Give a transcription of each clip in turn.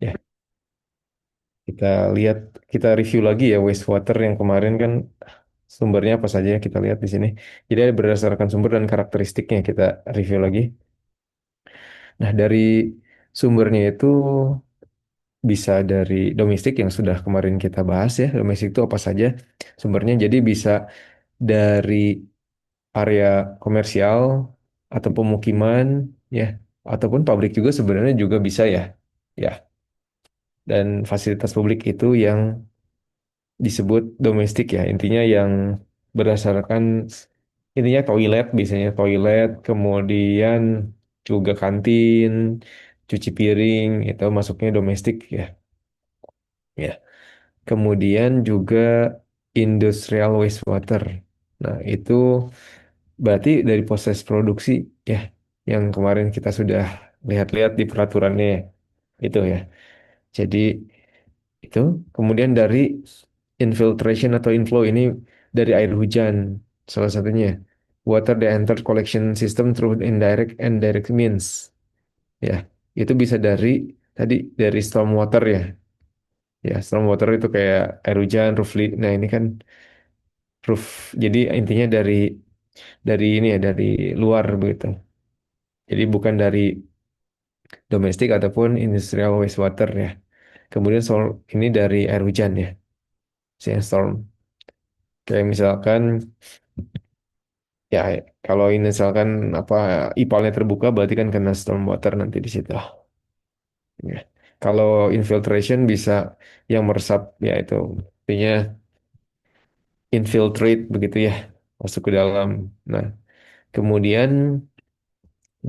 Ya, kita lihat, kita review lagi ya wastewater yang kemarin kan sumbernya apa saja ya kita lihat di sini. Jadi berdasarkan sumber dan karakteristiknya kita review lagi. Nah, dari sumbernya itu bisa dari domestik yang sudah kemarin kita bahas ya. Domestik itu apa saja sumbernya. Jadi bisa dari area komersial atau pemukiman ya, ataupun pabrik juga sebenarnya juga bisa ya. Ya, dan fasilitas publik itu yang disebut domestik ya. Intinya yang berdasarkan intinya toilet, biasanya toilet, kemudian juga kantin, cuci piring itu masuknya domestik ya. Ya. Kemudian juga industrial wastewater. Nah, itu berarti dari proses produksi ya yang kemarin kita sudah lihat-lihat di peraturannya ya. Itu ya. Jadi itu kemudian dari infiltration atau inflow ini dari air hujan salah satunya. Water that enter collection system through indirect and direct means. Ya, itu bisa dari tadi dari storm water ya. Ya, storm water itu kayak air hujan, Nah, ini kan roof. Jadi intinya dari ini ya, dari luar begitu. Jadi bukan dari domestik ataupun industrial wastewater ya. Kemudian ini dari air hujan ya, storm. Kayak misalkan ya kalau ini misalkan apa ipalnya terbuka berarti kan kena storm water nanti di situ. Ya. Kalau infiltration bisa yang meresap ya itu artinya infiltrate begitu ya masuk ke dalam. Nah, kemudian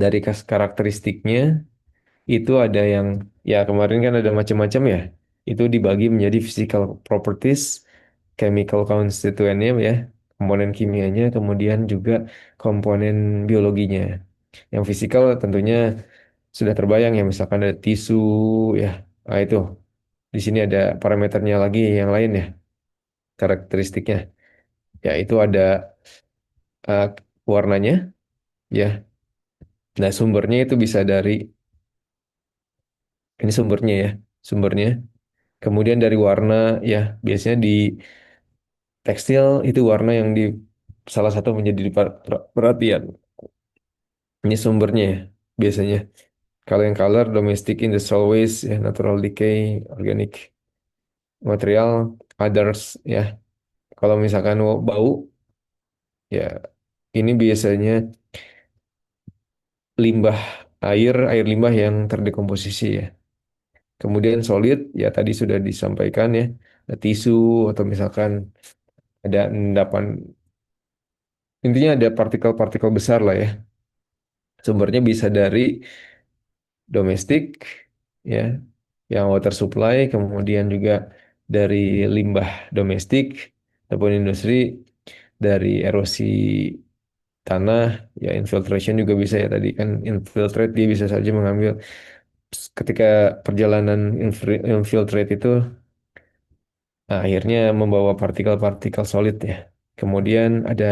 dari karakteristiknya itu ada yang ya kemarin kan ada macam-macam ya. Itu dibagi menjadi physical properties, chemical constituentnya ya, komponen kimianya, kemudian juga komponen biologinya. Yang fisikal tentunya sudah terbayang ya, misalkan ada tisu ya. Nah, itu di sini ada parameternya lagi yang lain ya, karakteristiknya. Ya, itu ada eh, warnanya ya. Nah, sumbernya itu bisa dari ini sumbernya ya, sumbernya. Kemudian dari warna ya, biasanya di tekstil itu warna yang di salah satu menjadi perhatian. Ini sumbernya ya, biasanya. Kalau yang color, domestic industrial waste, ya, natural decay, organic material, others ya. Kalau misalkan bau, ya ini biasanya limbah air limbah yang terdekomposisi ya. Kemudian solid, ya tadi sudah disampaikan ya, ada tisu atau misalkan ada endapan. Intinya ada partikel-partikel besar lah ya. Sumbernya bisa dari domestik, ya, yang water supply, kemudian juga dari limbah domestik ataupun industri, dari erosi tanah, ya infiltration juga bisa ya tadi kan infiltrate dia bisa saja mengambil ketika perjalanan infiltrate itu akhirnya membawa partikel-partikel solid ya. Kemudian ada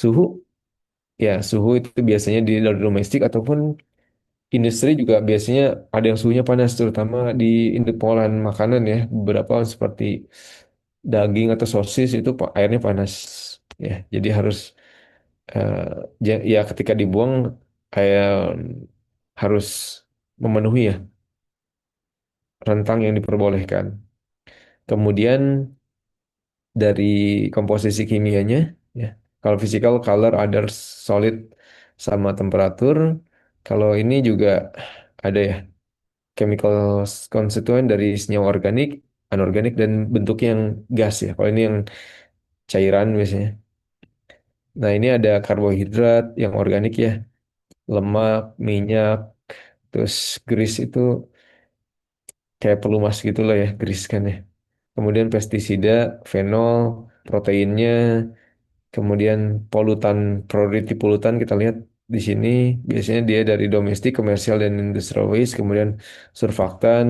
suhu, ya suhu itu biasanya di dari domestik ataupun industri juga biasanya ada yang suhunya panas, terutama di pengolahan makanan ya. Beberapa seperti daging atau sosis itu airnya panas. Ya, jadi harus eh, ya ketika dibuang kayak harus memenuhi ya rentang yang diperbolehkan. Kemudian dari komposisi kimianya, ya. Kalau physical, color, others, solid, sama temperatur. Kalau ini juga ada ya chemical constituent dari senyawa organik, anorganik dan bentuknya yang gas ya. Kalau ini yang cairan biasanya. Nah, ini ada karbohidrat yang organik ya, lemak, minyak, terus grease itu kayak pelumas gitu lah ya, grease kan ya. Kemudian pestisida, fenol, proteinnya, kemudian polutan, priority polutan kita lihat di sini biasanya dia dari domestik, komersial dan industrial waste, kemudian surfaktan,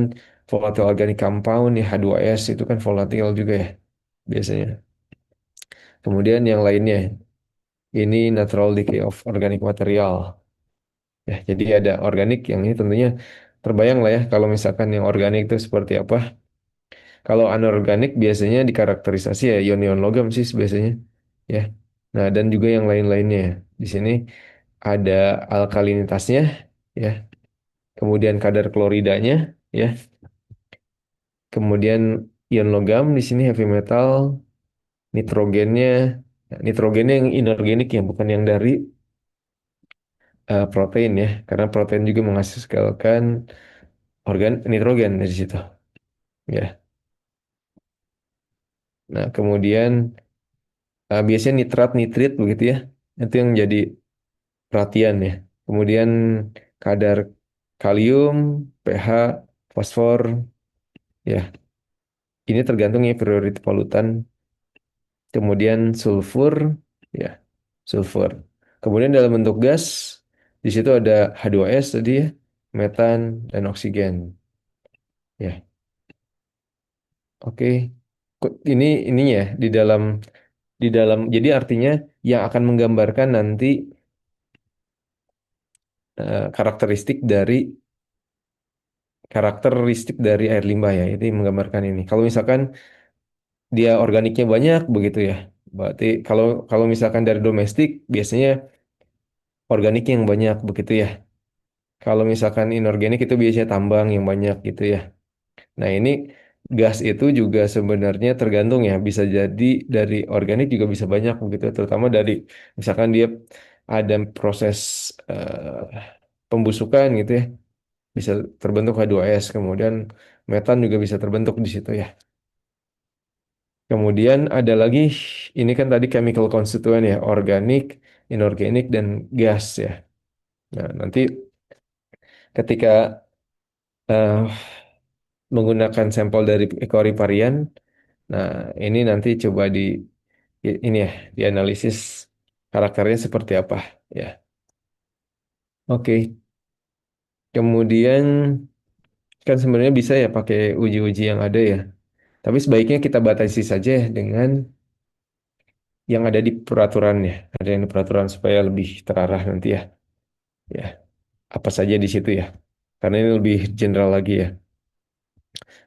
volatile organic compound ya H2S itu kan volatile juga ya biasanya. Kemudian yang lainnya ini natural decay of organic material. Ya, jadi ada organik yang ini tentunya terbayang lah ya kalau misalkan yang organik itu seperti apa. Kalau anorganik biasanya dikarakterisasi ya ion-ion logam sih biasanya. Ya. Nah, dan juga yang lain-lainnya. Di sini ada alkalinitasnya ya. Kemudian kadar kloridanya ya. Kemudian ion logam di sini heavy metal, nitrogennya. Nah, nitrogennya yang inorganik ya, bukan yang dari protein ya. Karena protein juga menghasilkan nitrogen dari situ ya. Nah, kemudian biasanya nitrat, nitrit begitu ya. Itu yang jadi perhatian ya. Kemudian kadar kalium, pH, fosfor ya. Ini tergantung ya priority polutan. Kemudian sulfur ya, sulfur. Kemudian dalam bentuk gas di situ ada H2S tadi ya, metan dan oksigen ya. Oke. Ini ininya ya, di dalam jadi artinya yang akan menggambarkan nanti karakteristik dari air limbah ya. Itu yang menggambarkan ini. Kalau misalkan dia organiknya banyak begitu ya. Berarti kalau kalau misalkan dari domestik biasanya organiknya yang banyak begitu ya. Kalau misalkan inorganik itu biasanya tambang yang banyak gitu ya. Nah, ini gas itu juga sebenarnya tergantung ya, bisa jadi dari organik juga bisa banyak begitu, terutama dari misalkan dia ada proses pembusukan gitu ya, bisa terbentuk H2S, kemudian metan juga bisa terbentuk di situ ya. Kemudian ada lagi, ini kan tadi chemical constituent ya, organik, inorganik, dan gas ya. Nah, nanti ketika eh, menggunakan sampel dari ekoriparian, nah ini nanti coba ini ya dianalisis karakternya seperti apa ya. Oke, kemudian kan sebenarnya bisa ya pakai uji-uji yang ada ya. Tapi sebaiknya kita batasi saja ya dengan yang ada di peraturannya. Ada yang di peraturan supaya lebih terarah nanti ya. Ya, apa saja di situ ya. Karena ini lebih general lagi ya.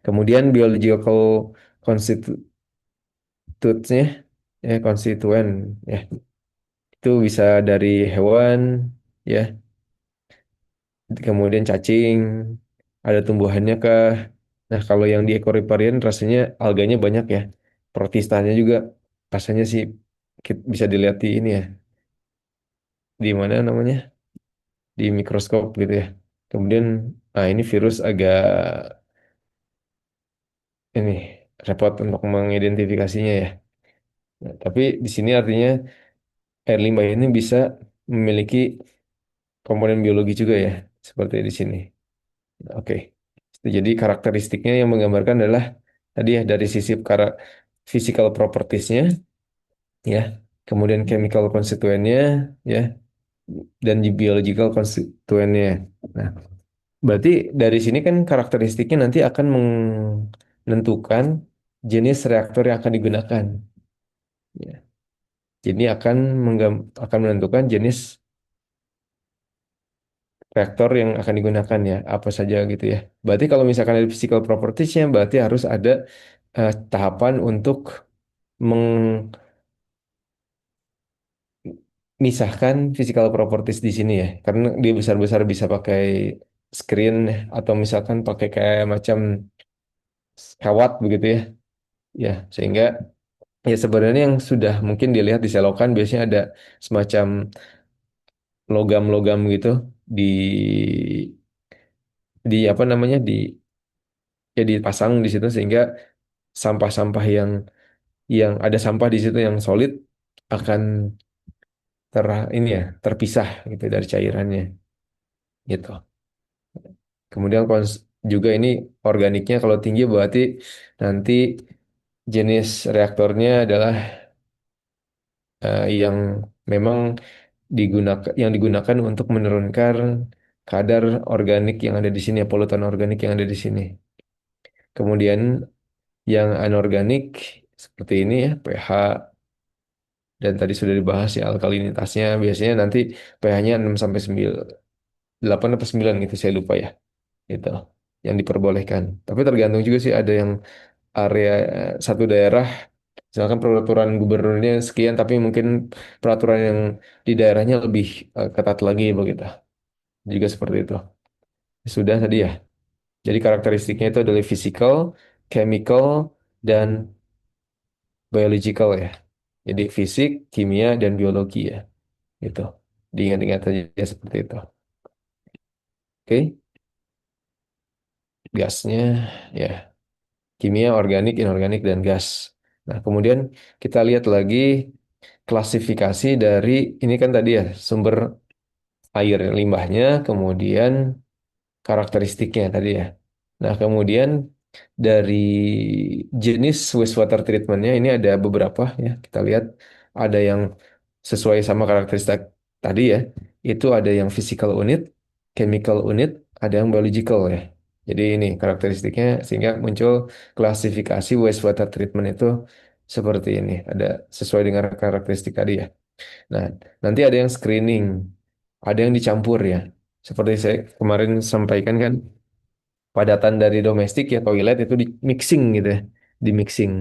Kemudian biological constituents-nya ya konstituen ya. Itu bisa dari hewan ya, kemudian cacing, ada tumbuhannya kah? Nah, kalau yang di ekoriparian rasanya alganya banyak ya. Protistanya juga rasanya sih bisa dilihat di ini ya. Di mana namanya? Di mikroskop gitu ya. Kemudian, nah ini virus agak ini repot untuk mengidentifikasinya ya. Nah, tapi di sini artinya air limbah ini bisa memiliki komponen biologi juga ya, seperti di sini. Oke. Jadi karakteristiknya yang menggambarkan adalah tadi ya dari sisi physical propertiesnya ya, kemudian chemical konstituennya ya, dan biological konstituennya. Nah, berarti dari sini kan karakteristiknya nanti akan menentukan jenis reaktor yang akan digunakan. Ya. Jadi akan menentukan jenis reaktor yang akan digunakan ya, apa saja gitu ya. Berarti kalau misalkan ada physical propertiesnya, berarti harus ada tahapan untuk memisahkan physical properties di sini ya. Karena dia besar-besar bisa pakai screen atau misalkan pakai kayak macam kawat begitu ya. Ya, sehingga ya sebenarnya yang sudah mungkin dilihat di selokan biasanya ada semacam logam-logam gitu di apa namanya ya dipasang di situ sehingga sampah-sampah yang ada sampah di situ yang solid akan ini ya terpisah gitu dari cairannya gitu. Kemudian juga ini organiknya kalau tinggi berarti nanti jenis reaktornya adalah yang memang digunakan untuk menurunkan kadar organik yang ada di sini, polutan organik yang ada di sini. Kemudian yang anorganik seperti ini ya, pH dan tadi sudah dibahas ya alkalinitasnya biasanya nanti pH-nya 6 sampai 9, 8 atau 9 gitu saya lupa ya. gitu yang diperbolehkan. Tapi tergantung juga sih ada yang area satu daerah misalkan peraturan gubernurnya sekian tapi mungkin peraturan yang di daerahnya lebih ketat lagi begitu. Juga seperti itu. Sudah tadi ya. Jadi karakteristiknya itu adalah physical, chemical, dan biological ya. Jadi fisik, kimia, dan biologi ya. Gitu. Diingat-ingat aja seperti itu. Oke, gasnya ya kimia, organik, inorganik, dan gas. Nah, kemudian kita lihat lagi klasifikasi dari ini kan tadi ya sumber air limbahnya, kemudian karakteristiknya tadi ya. Nah, kemudian dari jenis wastewater treatmentnya ini ada beberapa ya. Kita lihat ada yang sesuai sama karakteristik tadi ya. Itu ada yang physical unit, chemical unit, ada yang biological ya. Jadi ini karakteristiknya sehingga muncul klasifikasi wastewater treatment itu seperti ini. Ada sesuai dengan karakteristik tadi ya. Nah, nanti ada yang screening, ada yang dicampur ya. Seperti saya kemarin sampaikan kan, padatan dari domestik ya toilet itu di mixing gitu ya, di mixing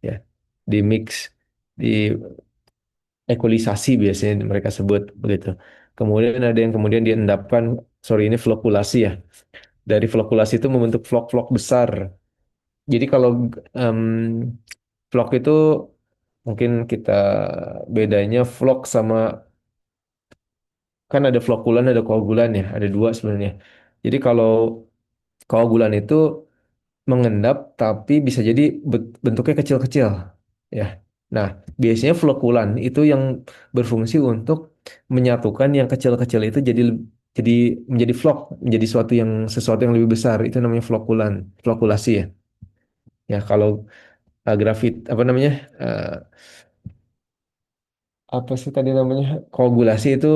ya, di mix, di ekualisasi biasanya mereka sebut begitu. Kemudian ada yang kemudian diendapkan, sorry ini flokulasi ya. Dari flokulasi itu membentuk flok-flok besar. Jadi kalau em, flok itu mungkin kita bedanya flok sama kan ada flokulan ada koagulan ya, ada dua sebenarnya. Jadi kalau koagulan itu mengendap tapi bisa jadi bentuknya kecil-kecil ya. Nah, biasanya flokulan itu yang berfungsi untuk menyatukan yang kecil-kecil itu jadi menjadi flok, menjadi sesuatu yang lebih besar. Itu namanya flokulan, flokulasi ya. Ya, kalau grafit apa namanya? eh, apa sih tadi namanya? Koagulasi itu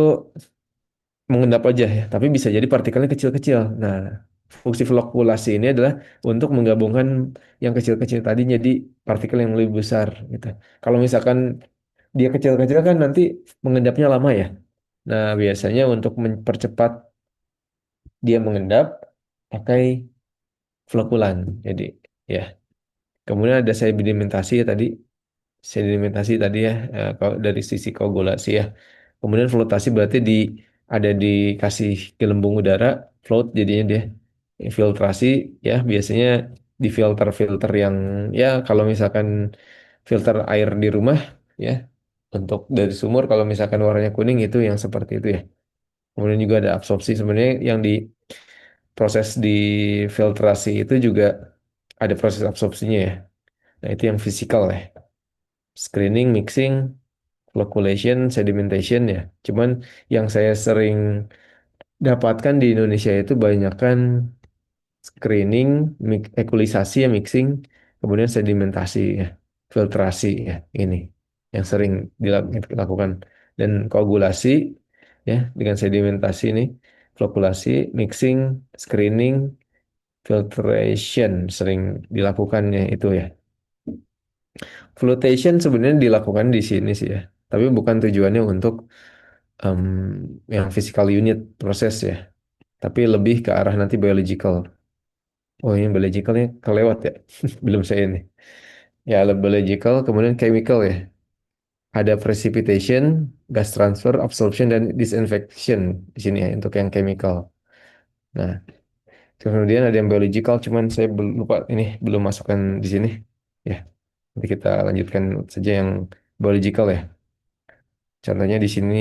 mengendap aja ya, tapi bisa jadi partikelnya kecil-kecil. Nah, fungsi flokulasi ini adalah untuk menggabungkan yang kecil-kecil tadi jadi partikel yang lebih besar gitu. Kalau misalkan dia kecil-kecil kan nanti mengendapnya lama ya. Nah, biasanya untuk mempercepat dia mengendap pakai flokulan. Jadi ya, kemudian ada sedimentasi ya tadi sedimentasi tadi ya kalau dari sisi koagulasi ya. Kemudian flotasi berarti ada dikasih gelembung udara float jadinya dia infiltrasi ya biasanya di filter-filter yang ya kalau misalkan filter air di rumah ya untuk dari sumur kalau misalkan warnanya kuning itu yang seperti itu ya. Kemudian juga ada absorpsi sebenarnya yang di proses di filtrasi itu juga ada proses absorpsinya ya. Nah, itu yang fisikal ya. Screening, mixing, flocculation, sedimentation ya. Cuman yang saya sering dapatkan di Indonesia itu banyakkan screening, ekualisasi ya mixing, kemudian sedimentasi ya, filtrasi ya ini yang sering dilakukan dan koagulasi ya dengan sedimentasi ini, flocculasi, mixing, screening, filtration sering dilakukannya itu ya. Flotation sebenarnya dilakukan di sini sih ya, tapi bukan tujuannya untuk em, yang physical unit proses ya, tapi lebih ke arah nanti biological. Oh ini biologicalnya kelewat ya, belum saya ini. Ya biological, kemudian chemical ya. Ada precipitation, gas transfer, absorption, dan disinfection di sini ya untuk yang chemical. Nah, kemudian ada yang biological, cuman saya belum lupa ini belum masukkan di sini. Ya, nanti kita lanjutkan saja yang biological ya. Contohnya di sini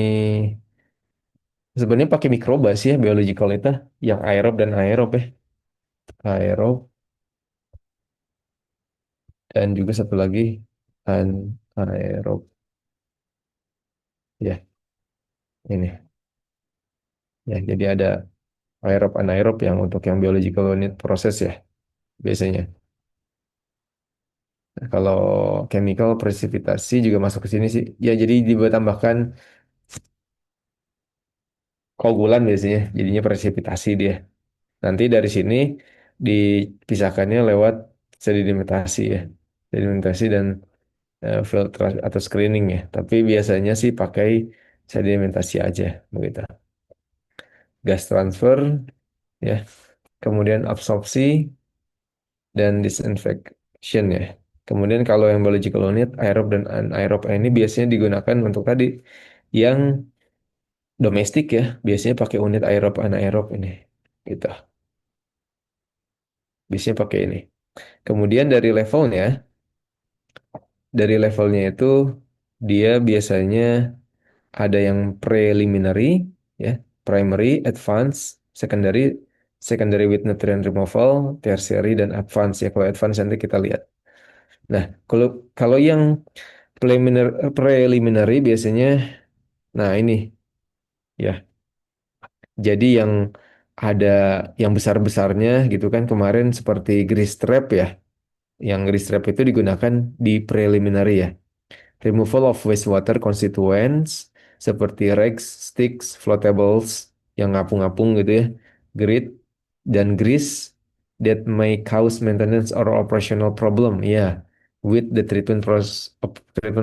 sebenarnya pakai mikroba sih ya biological itu yang aerob dan aerob ya. Aerob dan juga satu lagi anaerob ya ini ya jadi ada aerob anaerob yang untuk yang biological unit proses ya biasanya. Nah, kalau chemical precipitasi juga masuk ke sini sih ya jadi ditambahkan koagulan biasanya jadinya presipitasi dia. Nanti dari sini dipisahkannya lewat sedimentasi ya. Sedimentasi dan filter atau screening ya. Tapi biasanya sih pakai sedimentasi aja begitu. Gas transfer ya. kemudian absorpsi, dan disinfection ya. Kemudian kalau yang biological unit, aerob dan anaerob ini biasanya digunakan untuk tadi yang domestik ya, biasanya pakai unit aerob anaerob ini. Gitu. Biasanya pakai ini. Kemudian dari levelnya itu dia biasanya ada yang preliminary ya, primary, advanced, secondary, secondary with nutrient removal, tertiary dan advanced ya. Kalau advanced nanti kita lihat. Nah, kalau kalau yang preliminary biasanya, nah ini ya, jadi yang ada yang besar-besarnya gitu kan kemarin seperti grease trap ya, yang grease trap itu digunakan di preliminary ya. Removal of wastewater constituents seperti rags, sticks, floatables yang ngapung-ngapung gitu ya, grit dan grease that may cause maintenance or operational problem. Ya, with the treatment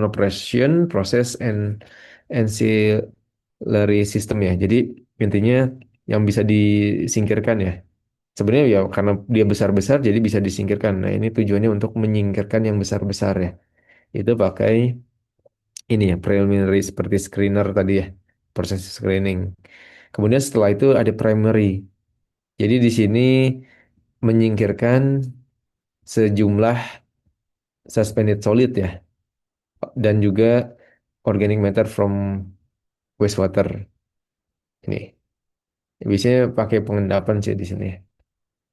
operation process and ancillary system ya. Jadi intinya yang bisa disingkirkan ya. Sebenarnya ya karena dia besar-besar jadi bisa disingkirkan. Nah, ini tujuannya untuk menyingkirkan yang besar-besar ya. Itu pakai ini ya preliminary seperti screener tadi ya, proses screening. Kemudian setelah itu ada primary. Jadi di sini menyingkirkan sejumlah suspended solid ya dan juga organic matter from wastewater ini. Biasanya pakai pengendapan sih di sini.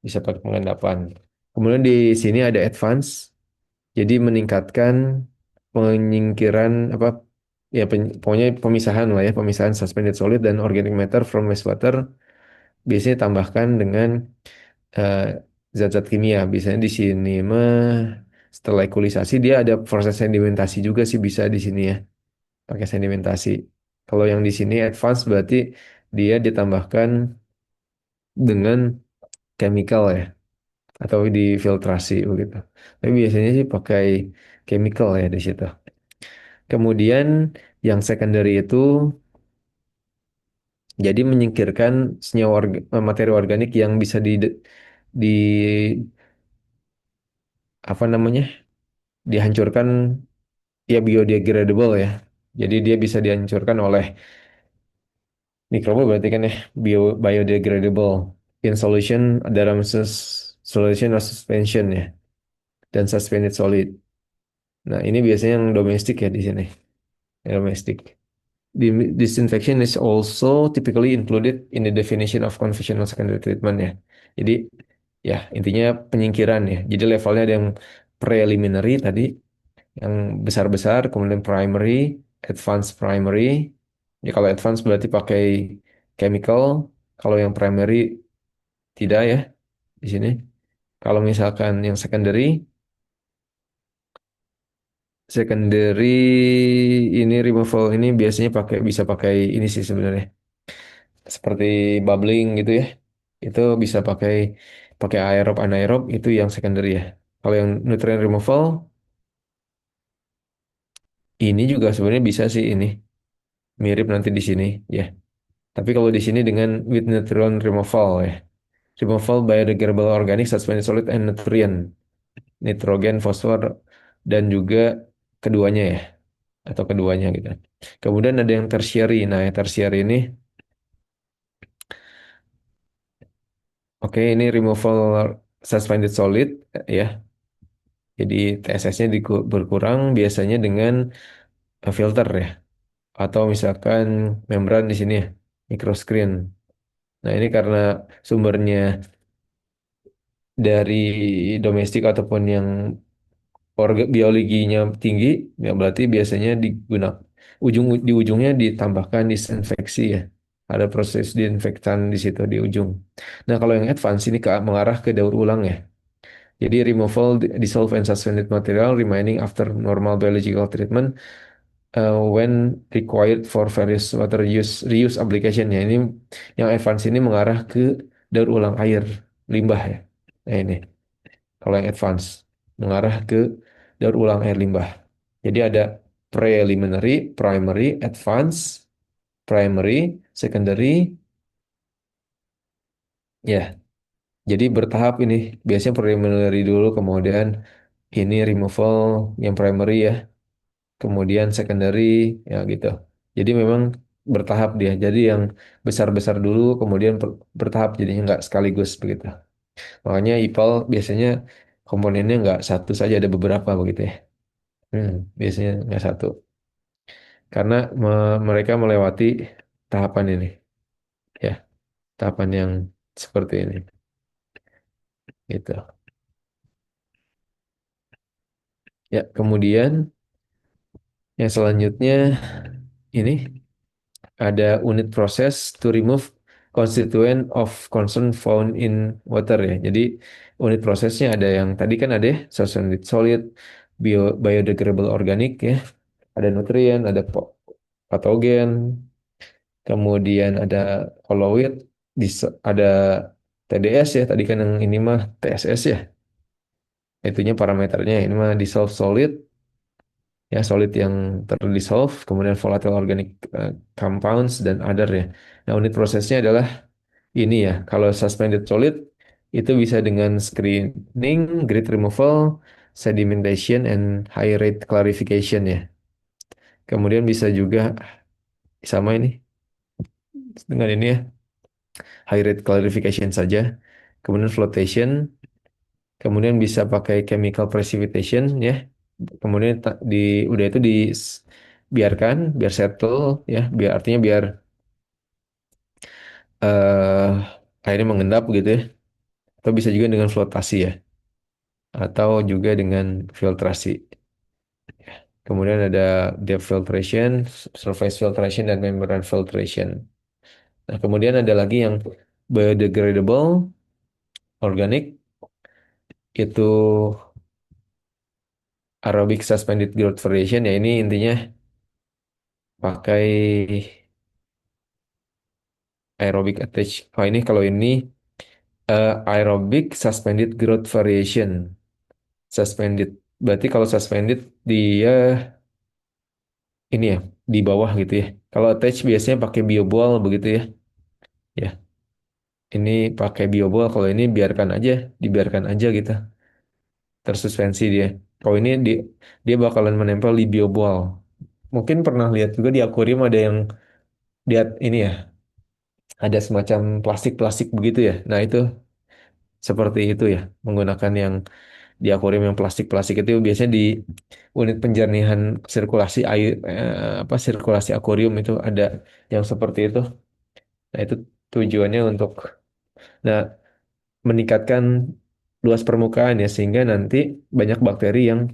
Bisa pakai pengendapan. Kemudian di sini ada advance. Jadi meningkatkan penyingkiran apa ya pokoknya pemisahan lah ya, pemisahan suspended solid dan organic matter from wastewater biasanya tambahkan dengan eh, zat-zat kimia. Biasanya di sini mah setelah ekulisasi dia ada proses sedimentasi juga sih bisa di sini ya, pakai sedimentasi. Kalau yang di sini advance berarti dia ditambahkan dengan chemical ya atau difiltrasi begitu. Tapi biasanya sih pakai chemical ya di situ. Kemudian yang secondary itu jadi menyingkirkan senyawa materi organik yang bisa di apa namanya dihancurkan ya biodegradable ya. Jadi dia bisa dihancurkan oleh mikroba berarti kan ya biodegradable in solution dalam solution or suspension ya dan suspended solid. Nah ini biasanya yang domestik ya di sini. Yang domestik. Disinfection is also typically included in the definition of conventional secondary treatment ya. Jadi ya intinya penyingkiran ya. Jadi levelnya ada yang preliminary tadi yang besar-besar, kemudian primary, advanced primary. Ya kalau advanced berarti pakai chemical, kalau yang primary tidak ya di sini. Kalau misalkan yang secondary ini removal ini biasanya bisa pakai ini sih sebenarnya. Seperti bubbling gitu ya. Itu bisa pakai pakai aerob anaerob itu yang secondary ya. Kalau yang nutrient removal ini juga sebenarnya bisa sih ini mirip nanti di sini ya. Tapi kalau di sini dengan with nutrient removal ya. Removal biodegradable organic suspended solid and nutrient, nitrogen, fosfor dan juga keduanya ya atau keduanya gitu. Kemudian ada yang tertiary. Nah, yang tertiary ini oke ini removal suspended solid ya. Jadi TSS-nya berkurang biasanya dengan filter ya atau misalkan membran di sini ya, microscreen. Nah, ini karena sumbernya dari domestik ataupun yang biologinya tinggi, ya berarti biasanya di ujungnya ditambahkan disinfeksi ya. Ada proses disinfektan di situ di ujung. Nah, kalau yang advance ini mengarah ke daur ulang ya. Jadi removal dissolved and suspended material remaining after normal biological treatment when required for various water use reuse application ya. Ini yang advance ini mengarah ke daur ulang air limbah ya. Nah, ini kalau yang advance mengarah ke daur ulang air limbah. Jadi ada preliminary, primary, advance, primary, secondary, ya. Jadi bertahap ini. Biasanya preliminary dulu, kemudian ini removal yang primary ya, kemudian secondary ya gitu. Jadi memang bertahap dia. Jadi yang besar-besar dulu, kemudian bertahap jadinya nggak sekaligus begitu. Makanya IPAL biasanya komponennya nggak satu saja, ada beberapa begitu ya. Biasanya nggak satu. Karena mereka melewati tahapan ini, ya, tahapan yang seperti ini, gitu. Ya, kemudian yang selanjutnya ini ada unit process to remove constituent of concern found in water ya. Jadi unit prosesnya ada yang tadi kan ada ya, solid, solid, biodegradable organik ya, ada nutrien, ada patogen, kemudian ada kolloid, ada TDS ya, tadi kan yang ini mah TSS ya, itunya parameternya, ini mah dissolved solid, ya solid yang terdissolve, kemudian volatile organic compounds dan other ya. Nah, unit prosesnya adalah ini ya, kalau suspended solid itu bisa dengan screening, grit removal, sedimentation, and high rate clarification ya. Kemudian bisa juga sama ini dengan ini ya, high rate clarification saja. Kemudian flotation, kemudian bisa pakai chemical precipitation ya. Kemudian udah itu biarkan biar settle ya, biar artinya biar eh airnya mengendap gitu ya. Atau bisa juga dengan flotasi ya, atau juga dengan filtrasi. Kemudian ada depth filtration, surface filtration, dan membrane filtration. Nah, kemudian ada lagi yang biodegradable organic, itu aerobic suspended growth variation ya, ini intinya pakai aerobic attach. Oh, ini kalau ini aerobic suspended growth variation. Suspended. Berarti kalau suspended dia ini ya di bawah gitu ya. Kalau attach biasanya pakai bioball begitu ya. Ya, ini pakai bioball. Kalau ini biarkan aja, dibiarkan aja gitu. Tersuspensi dia. Kalau ini dia bakalan menempel di bioball. Mungkin pernah lihat juga di akuarium ada yang lihat ini ya, ada semacam plastik-plastik begitu ya. Nah, itu seperti itu ya, menggunakan yang di akuarium yang plastik-plastik itu biasanya di unit penjernihan sirkulasi air, apa sirkulasi akuarium itu ada yang seperti itu. Nah, itu tujuannya untuk nah meningkatkan luas permukaan ya, sehingga nanti banyak bakteri yang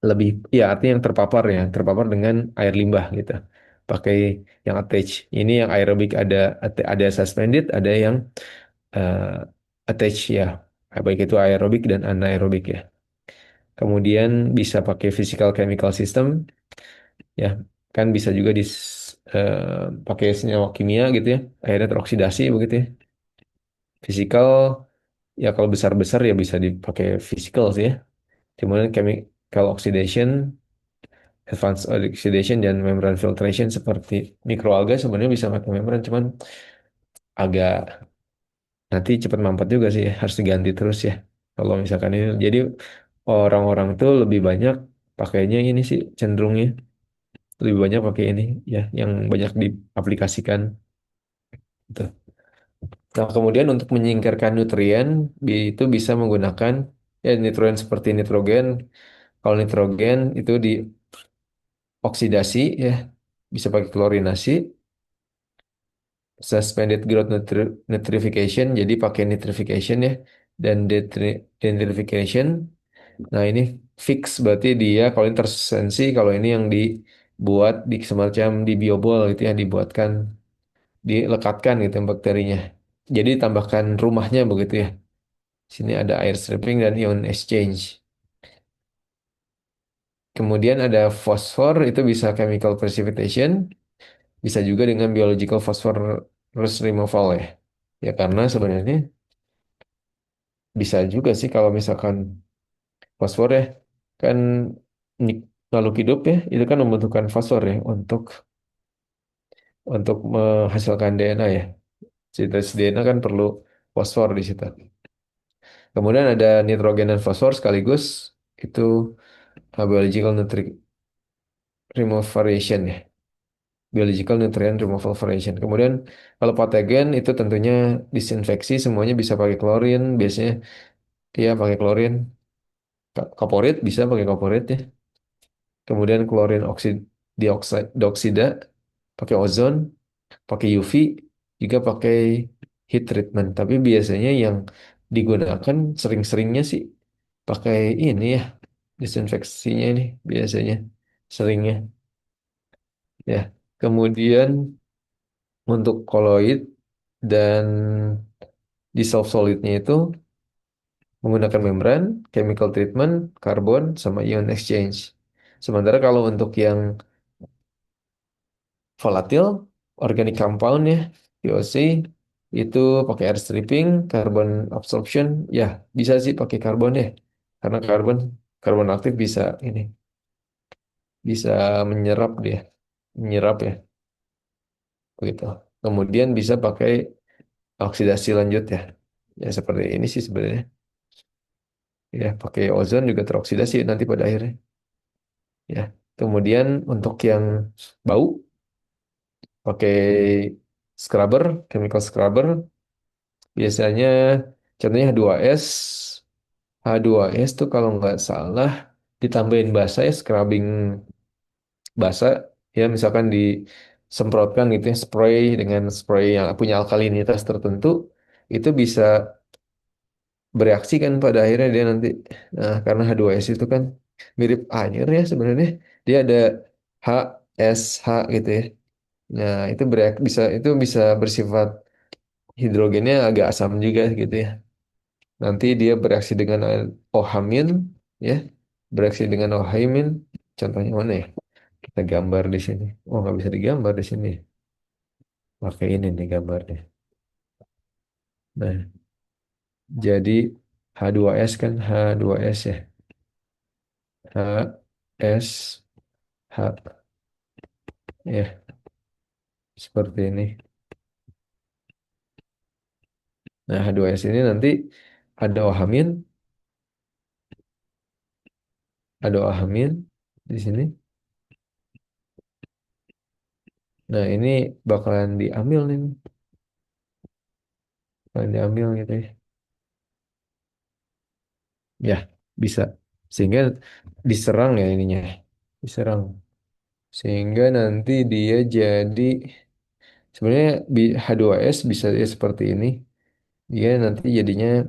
lebih ya, artinya yang terpapar ya, terpapar dengan air limbah gitu. Pakai yang attach. Ini yang aerobik ada suspended, ada yang eh, attach ya. Baik itu aerobik dan anaerobik ya. Kemudian bisa pakai physical chemical system ya. Kan bisa juga pakai senyawa kimia gitu ya. Akhirnya teroksidasi begitu ya. Physical ya, kalau besar-besar ya bisa dipakai physical sih ya. Kemudian chemical oxidation, advanced oxidation, dan membrane filtration seperti mikroalga sebenarnya bisa pakai membran, cuman agak nanti cepat mampet juga sih ya. Harus diganti terus ya. Kalau misalkan ini, jadi orang-orang tuh lebih banyak pakainya ini sih, cenderungnya lebih banyak pakai ini ya, yang banyak diaplikasikan gitu. Nah, kemudian untuk menyingkirkan nutrien itu bisa menggunakan ya nitrogen seperti nitrogen. Kalau nitrogen itu dioksidasi ya, bisa pakai klorinasi, suspended growth nitrification, jadi pakai nitrification ya, dan denitrification. Nah, ini fix berarti dia kalau ini tersensi, kalau ini yang dibuat di semacam di biobol gitu ya, dibuatkan, dilekatkan gitu bakterinya. Jadi tambahkan rumahnya begitu ya. Sini ada air stripping dan ion exchange. Kemudian ada fosfor, itu bisa chemical precipitation, bisa juga dengan biological phosphorus removal ya. Ya karena sebenarnya bisa juga sih kalau misalkan fosfor ya, kan makhluk hidup ya, itu kan membutuhkan fosfor ya untuk menghasilkan DNA ya. Sintesis DNA kan perlu fosfor di situ. Kemudian ada nitrogen dan fosfor sekaligus itu biological nutrient removal variation ya. Biological nutrient removal variation. Kemudian kalau patogen itu tentunya disinfeksi semuanya bisa pakai klorin. Biasanya dia pakai klorin. Kaporit bisa pakai kaporit ya. Kemudian klorin dioksida pakai ozon, pakai UV, juga pakai heat treatment. Tapi biasanya yang digunakan sering-seringnya sih pakai ini ya, disinfeksinya ini biasanya seringnya ya. Kemudian untuk koloid dan dissolved solidnya itu menggunakan membran, chemical treatment, karbon, sama ion exchange. Sementara kalau untuk yang volatil, organic compound ya, VOC, itu pakai air stripping, carbon absorption, ya bisa sih pakai karbon ya. Karena karbon aktif bisa ini, bisa menyerap dia, menyerap ya, begitu. Kemudian bisa pakai oksidasi lanjut ya. Ya seperti ini sih sebenarnya. Ya, pakai ozon juga teroksidasi nanti pada akhirnya. Ya. Kemudian untuk yang bau pakai scrubber, chemical scrubber, biasanya contohnya H2S. H2S tuh kalau nggak salah ditambahin basa ya, scrubbing basa ya, misalkan disemprotkan gitu ya, spray dengan spray yang punya alkalinitas tertentu, itu bisa bereaksi kan pada akhirnya dia nanti. Nah, karena H2S itu kan mirip air ya sebenarnya. Dia ada H, S, H gitu ya. Nah, itu itu bisa bersifat hidrogennya agak asam juga gitu ya. Nanti dia bereaksi dengan OH-, ya. Bereaksi dengan OH-. Contohnya mana ya? Kita gambar di sini. Oh, nggak bisa digambar di sini. Pakai ini nih gambarnya. Nah, jadi H2S kan H2S ya. H, S, H, ya. Seperti ini. Nah, H2S ini nanti ada OH-, ada OH- di sini. Nah, ini bakalan diambil nih, bakalan diambil gitu ya. Ya, bisa. Sehingga diserang ya ininya, diserang. Sehingga nanti dia jadi sebenarnya H2S bisa ya seperti ini. Dia nanti jadinya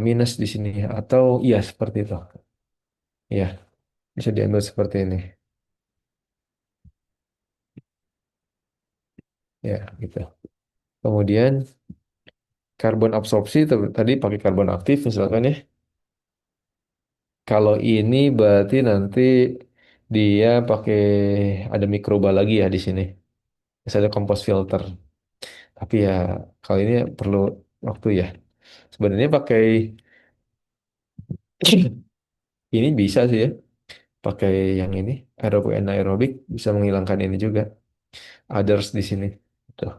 minus di sini atau iya seperti itu. Ya, bisa diambil seperti ini. Ya, gitu. Kemudian karbon absorpsi tadi pakai karbon aktif misalkan ya. Kalau ini berarti nanti dia pakai ada mikroba lagi ya di sini. Misalnya compost filter. Tapi ya kali ini perlu waktu ya. Sebenarnya pakai ini bisa sih ya. Pakai yang ini aerobik anaerobik bisa menghilangkan ini juga. Others di sini. Tuh.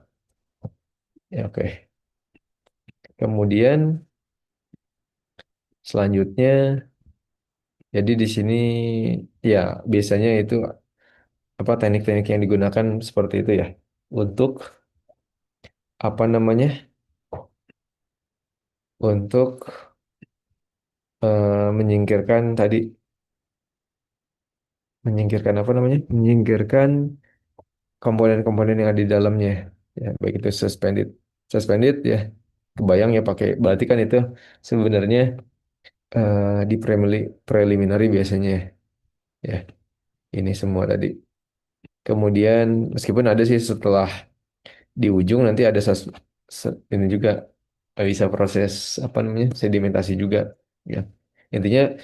Ya oke. Kemudian selanjutnya jadi di sini ya biasanya itu apa teknik-teknik yang digunakan seperti itu ya. Untuk apa namanya? Untuk menyingkirkan tadi, menyingkirkan apa namanya? Menyingkirkan komponen-komponen yang ada di dalamnya. Ya, baik itu suspended, suspended ya. Kebayang ya pakai. Berarti kan itu sebenarnya di preliminary biasanya ya. Ya, ini semua tadi. Kemudian meskipun ada sih setelah di ujung nanti ada ini juga bisa proses apa namanya sedimentasi juga ya. Intinya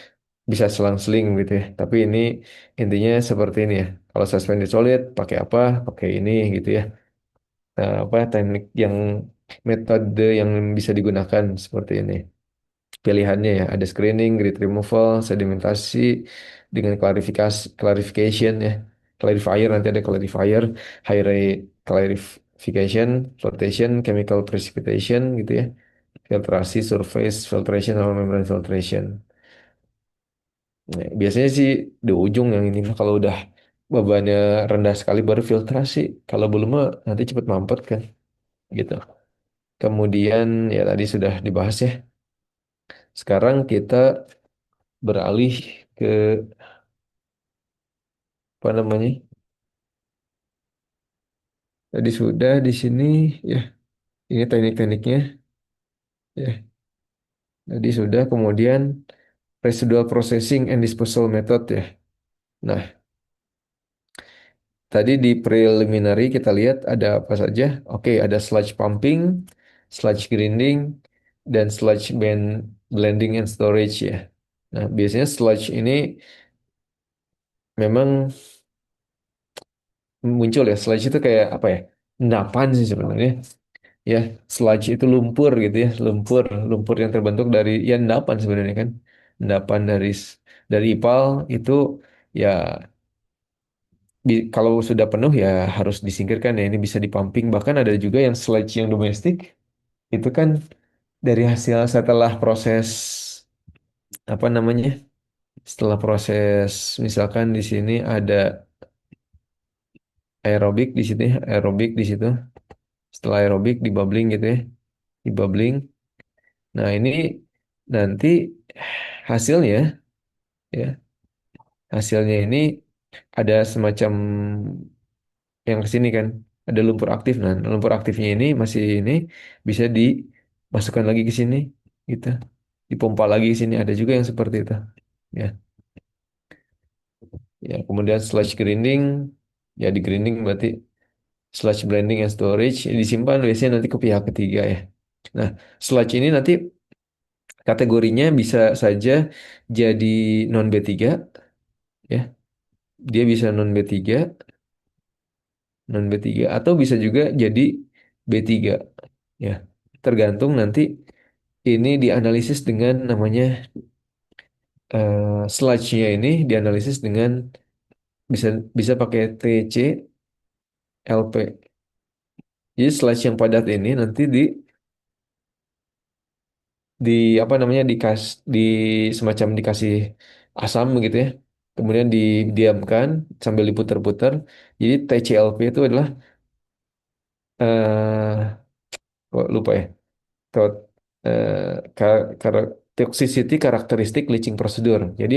bisa selang-seling gitu ya. Tapi ini intinya seperti ini ya. Kalau suspended solid pakai apa? Pakai ini gitu ya. Nah, apa teknik yang metode yang bisa digunakan seperti ini. Pilihannya ya ada screening, grid removal, sedimentasi dengan clarification ya. Clarifier nanti ada clarifier, high rate clarification, flotation, chemical precipitation gitu ya. filtrasi, surface filtration sama membrane filtration. Nah, biasanya sih di ujung yang ini mah kalau udah bebannya rendah sekali baru filtrasi. Kalau belum mah nanti cepet mampet kan gitu. Kemudian ya tadi sudah dibahas ya. Sekarang kita beralih ke apa namanya? Tadi sudah di sini ya. Ini teknik-tekniknya ya. Tadi sudah kemudian residual processing and disposal method ya. Nah, tadi di preliminary kita lihat ada apa saja? Oke, ada sludge pumping, sludge grinding, dan sludge blending and storage ya. Nah, biasanya sludge ini memang muncul ya. Sludge itu kayak apa ya? Endapan sih sebenarnya. Ya, sludge itu lumpur gitu ya, lumpur yang terbentuk dari ya endapan sebenarnya kan. Endapan dari ipal itu ya kalau sudah penuh ya harus disingkirkan ya ini bisa dipumping bahkan ada juga yang sludge yang domestik itu kan dari hasil setelah proses apa namanya setelah proses misalkan di sini ada aerobik di sini aerobik di situ setelah aerobik di bubbling gitu ya di bubbling nah ini nanti hasilnya ya hasilnya ini ada semacam yang ke sini kan ada lumpur aktif nah lumpur aktifnya ini masih ini bisa dimasukkan lagi ke sini gitu dipompa lagi ke sini ada juga yang seperti itu ya ya kemudian sludge grinding ya di grinding berarti sludge blending and storage ya, disimpan biasanya nanti ke pihak ketiga ya nah sludge ini nanti kategorinya bisa saja jadi non B3 ya dia bisa non B3 atau bisa juga jadi B3 ya tergantung nanti ini dianalisis dengan namanya sludge-nya ini dianalisis dengan bisa bisa pakai TCLP. Jadi sludge yang padat ini nanti di apa namanya di semacam dikasih asam gitu ya. Kemudian didiamkan sambil diputar-putar. Jadi TCLP itu adalah kok lupa ya. Tot, eh, toxicity karakteristik leaching prosedur. Jadi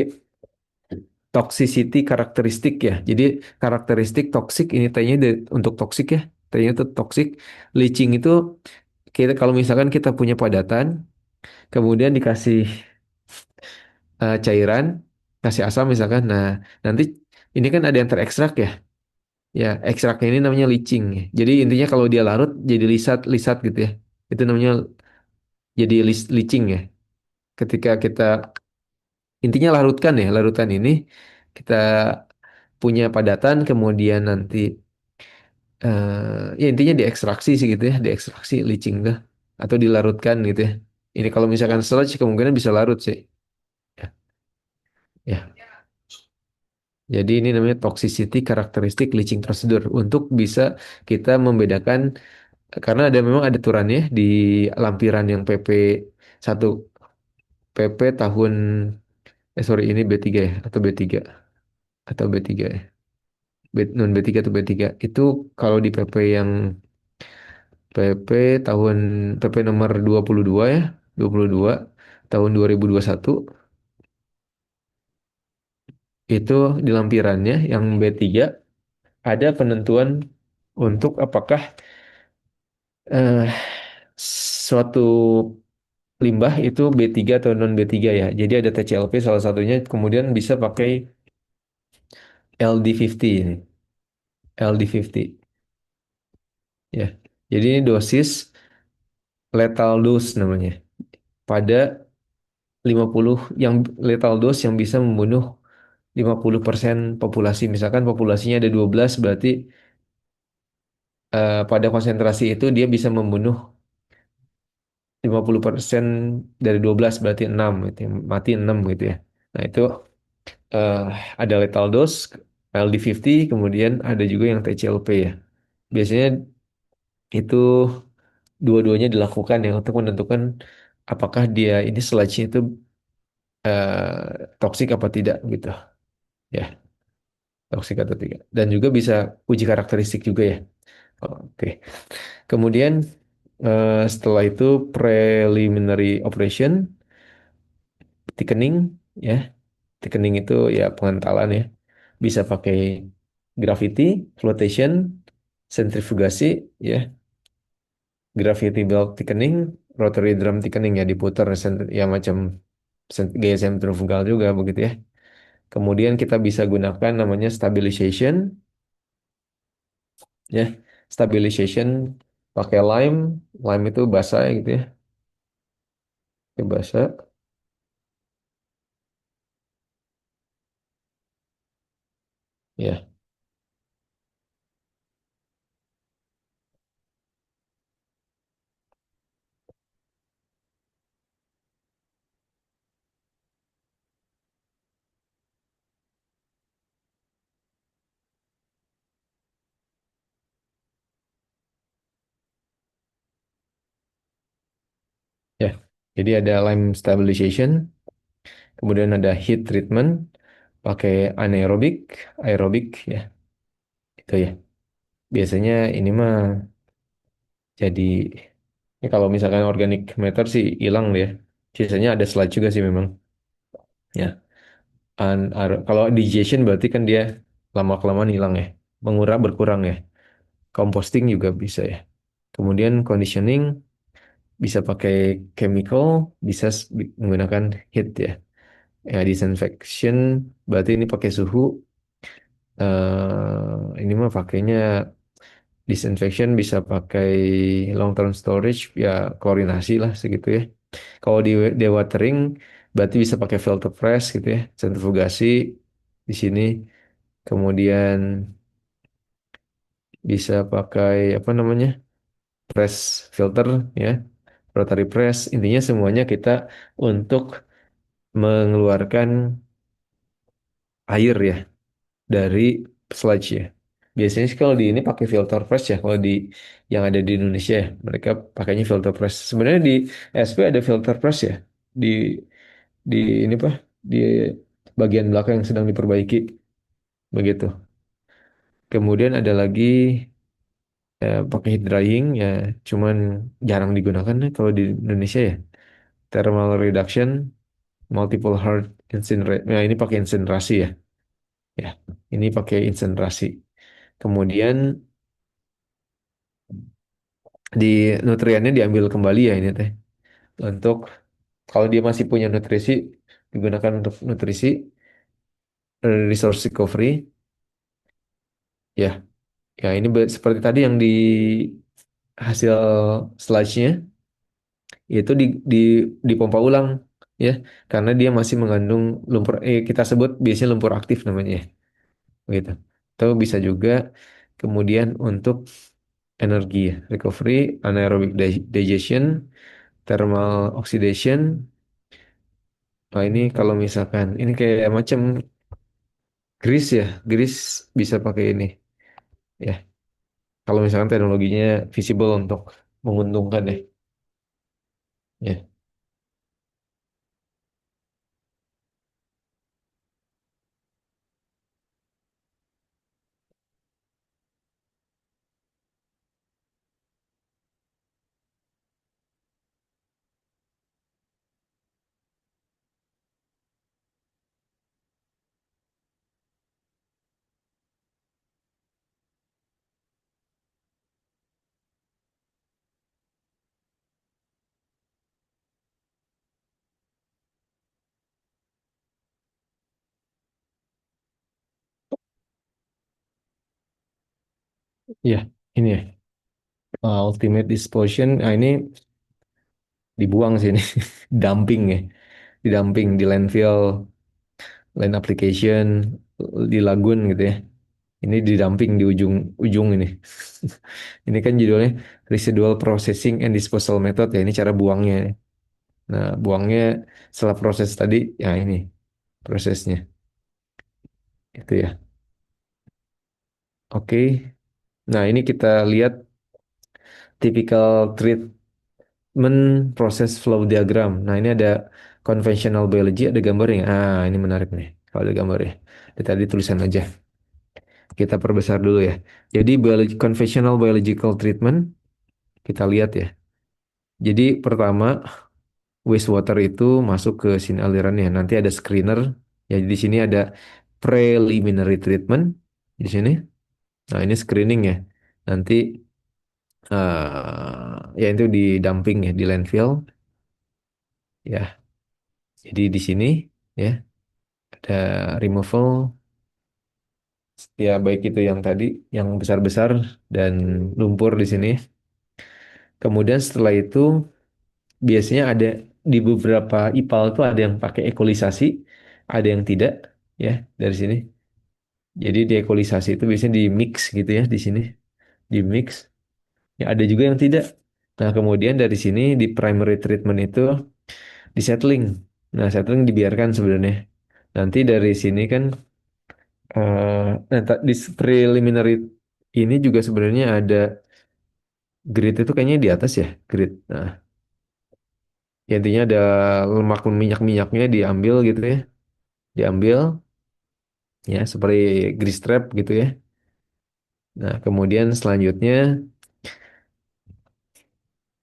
toxicity karakteristik ya. Jadi karakteristik toksik ini T-nya untuk toksik ya. T-nya itu toksik. Leaching itu kita kalau misalkan kita punya padatan, kemudian dikasih cairan, kasih asam misalkan. Nah, nanti ini kan ada yang terekstrak ya. Ya, ekstraknya ini namanya leaching ya. Jadi intinya kalau dia larut jadi lisat gitu ya. Itu namanya jadi leaching ya. Ketika kita intinya larutkan ya, larutan ini kita punya padatan kemudian nanti ya intinya diekstraksi sih gitu ya, diekstraksi leaching tuh atau dilarutkan gitu ya. Ini kalau misalkan sludge kemungkinan bisa larut sih. Ya, ya. Jadi ini namanya toxicity karakteristik leaching prosedur untuk bisa kita membedakan karena ada memang ada aturannya di lampiran yang PP 1 PP tahun sorry ini B3 ya atau B3 atau B3 ya. Non B3 atau B3 itu kalau di PP yang PP tahun PP nomor 22 ya, 22 tahun 2021 itu di lampirannya yang B3 ada penentuan untuk apakah eh, suatu limbah itu B3 atau non B3 ya. Jadi ada TCLP salah satunya kemudian bisa pakai LD50 ini. LD50 ya. Jadi ini dosis lethal dose namanya. Pada 50 yang lethal dose yang bisa membunuh 50% populasi. Misalkan populasinya ada 12 berarti pada konsentrasi itu dia bisa membunuh 50% dari 12 berarti 6 gitu ya. Mati 6 gitu ya. Nah, itu eh, ada lethal dose LD50 kemudian ada juga yang TCLP ya. Biasanya itu dua-duanya dilakukan ya untuk menentukan apakah dia ini sludge itu toksik apa tidak gitu ya, toksik atau tidak. Dan juga bisa uji karakteristik juga ya. Oke. Kemudian setelah itu preliminary operation, thickening ya. Thickening itu ya pengentalan ya. Bisa pakai gravity, flotation, sentrifugasi ya, gravity belt thickening, rotary drum thickening ya diputar ya macam gaya sentrifugal juga begitu ya. Kemudian kita bisa gunakan namanya stabilization ya. Stabilization pakai lime, lime itu basah ya gitu ya. Pakai basah ya. Ya. Jadi ada lime stabilization, kemudian ada heat treatment pakai anaerobik, aerobik ya. Itu ya. Biasanya ini mah jadi ya kalau misalkan organic matter sih hilang deh. Sisanya ada sludge juga sih memang. Ya. Kalau digestion berarti kan dia lama-kelamaan hilang ya. Berkurang ya. Composting juga bisa ya. Kemudian conditioning bisa pakai chemical, bisa menggunakan heat ya. Ya, disinfection berarti ini pakai suhu. Ini mah pakainya disinfection bisa pakai long term storage ya, klorinasi lah segitu ya. Kalau di dewatering berarti bisa pakai filter press gitu ya, sentrifugasi di sini. Kemudian bisa pakai apa namanya? Press filter ya, rotary press. Intinya semuanya kita untuk mengeluarkan air ya dari sludge ya. Biasanya sih kalau di ini pakai filter press ya. Kalau di yang ada di Indonesia ya, mereka pakainya filter press. Sebenarnya di SP ada filter press ya. Di di ini pak di bagian belakang yang sedang diperbaiki begitu. Kemudian ada lagi pakai heat drying ya, cuman jarang digunakan ya kalau di Indonesia ya. Thermal reduction, multiple hard incinerate. Nah, ini pakai insinerasi ya. Ya, ini pakai insinerasi. Kemudian di nutriennya diambil kembali ya ini teh. Untuk kalau dia masih punya nutrisi digunakan untuk nutrisi resource recovery ya. Ya ini seperti tadi yang di hasil sludge-nya itu di dipompa ulang ya karena dia masih mengandung lumpur kita sebut biasanya lumpur aktif namanya ya gitu. Atau bisa juga kemudian untuk energi ya, recovery, anaerobic digestion, thermal oxidation. Nah ini kalau misalkan ini kayak macam grease ya, grease bisa pakai ini ya. Kalau misalkan teknologinya visible untuk menguntungkan ya. Ya, iya, ini ya. Ultimate disposition, nah ini dibuang sih ini, dumping ya, didumping di landfill, land application, di lagun gitu ya. Ini didumping di ujung-ujung ini. Ini kan judulnya residual processing and disposal method ya. Ini cara buangnya. Nah, buangnya setelah proses tadi, ya ini prosesnya. Itu ya. Oke. Nah, ini kita lihat typical process flow diagram. Nah, ini ada conventional biology, ada gambarnya. Ah, ini menarik nih. Kalau ada gambarnya. Dari tadi tulisan aja. Kita perbesar dulu ya. Jadi conventional biological treatment kita lihat ya. Jadi pertama wastewater itu masuk ke sini alirannya. Nanti ada screener. Ya di sini ada preliminary treatment di sini. Nah, ini screening ya. Nanti ya itu di dumping ya di landfill ya. Jadi di sini ya ada removal ya baik itu yang tadi yang besar-besar dan lumpur di sini. Kemudian setelah itu biasanya ada di beberapa IPAL itu ada yang pakai ekolisasi, ada yang tidak ya dari sini. Jadi di ekolisasi itu biasanya di mix gitu ya di sini, di mix. Ya ada juga yang tidak. Nah, kemudian dari sini di primary treatment itu di settling. Nah, settling dibiarkan sebenarnya. Nanti dari sini kan di preliminary ini juga sebenarnya ada grade itu kayaknya di atas ya, grade. Nah, ya intinya ada lemak minyak-minyaknya diambil gitu ya. Diambil ya seperti grease trap gitu ya. Nah, kemudian selanjutnya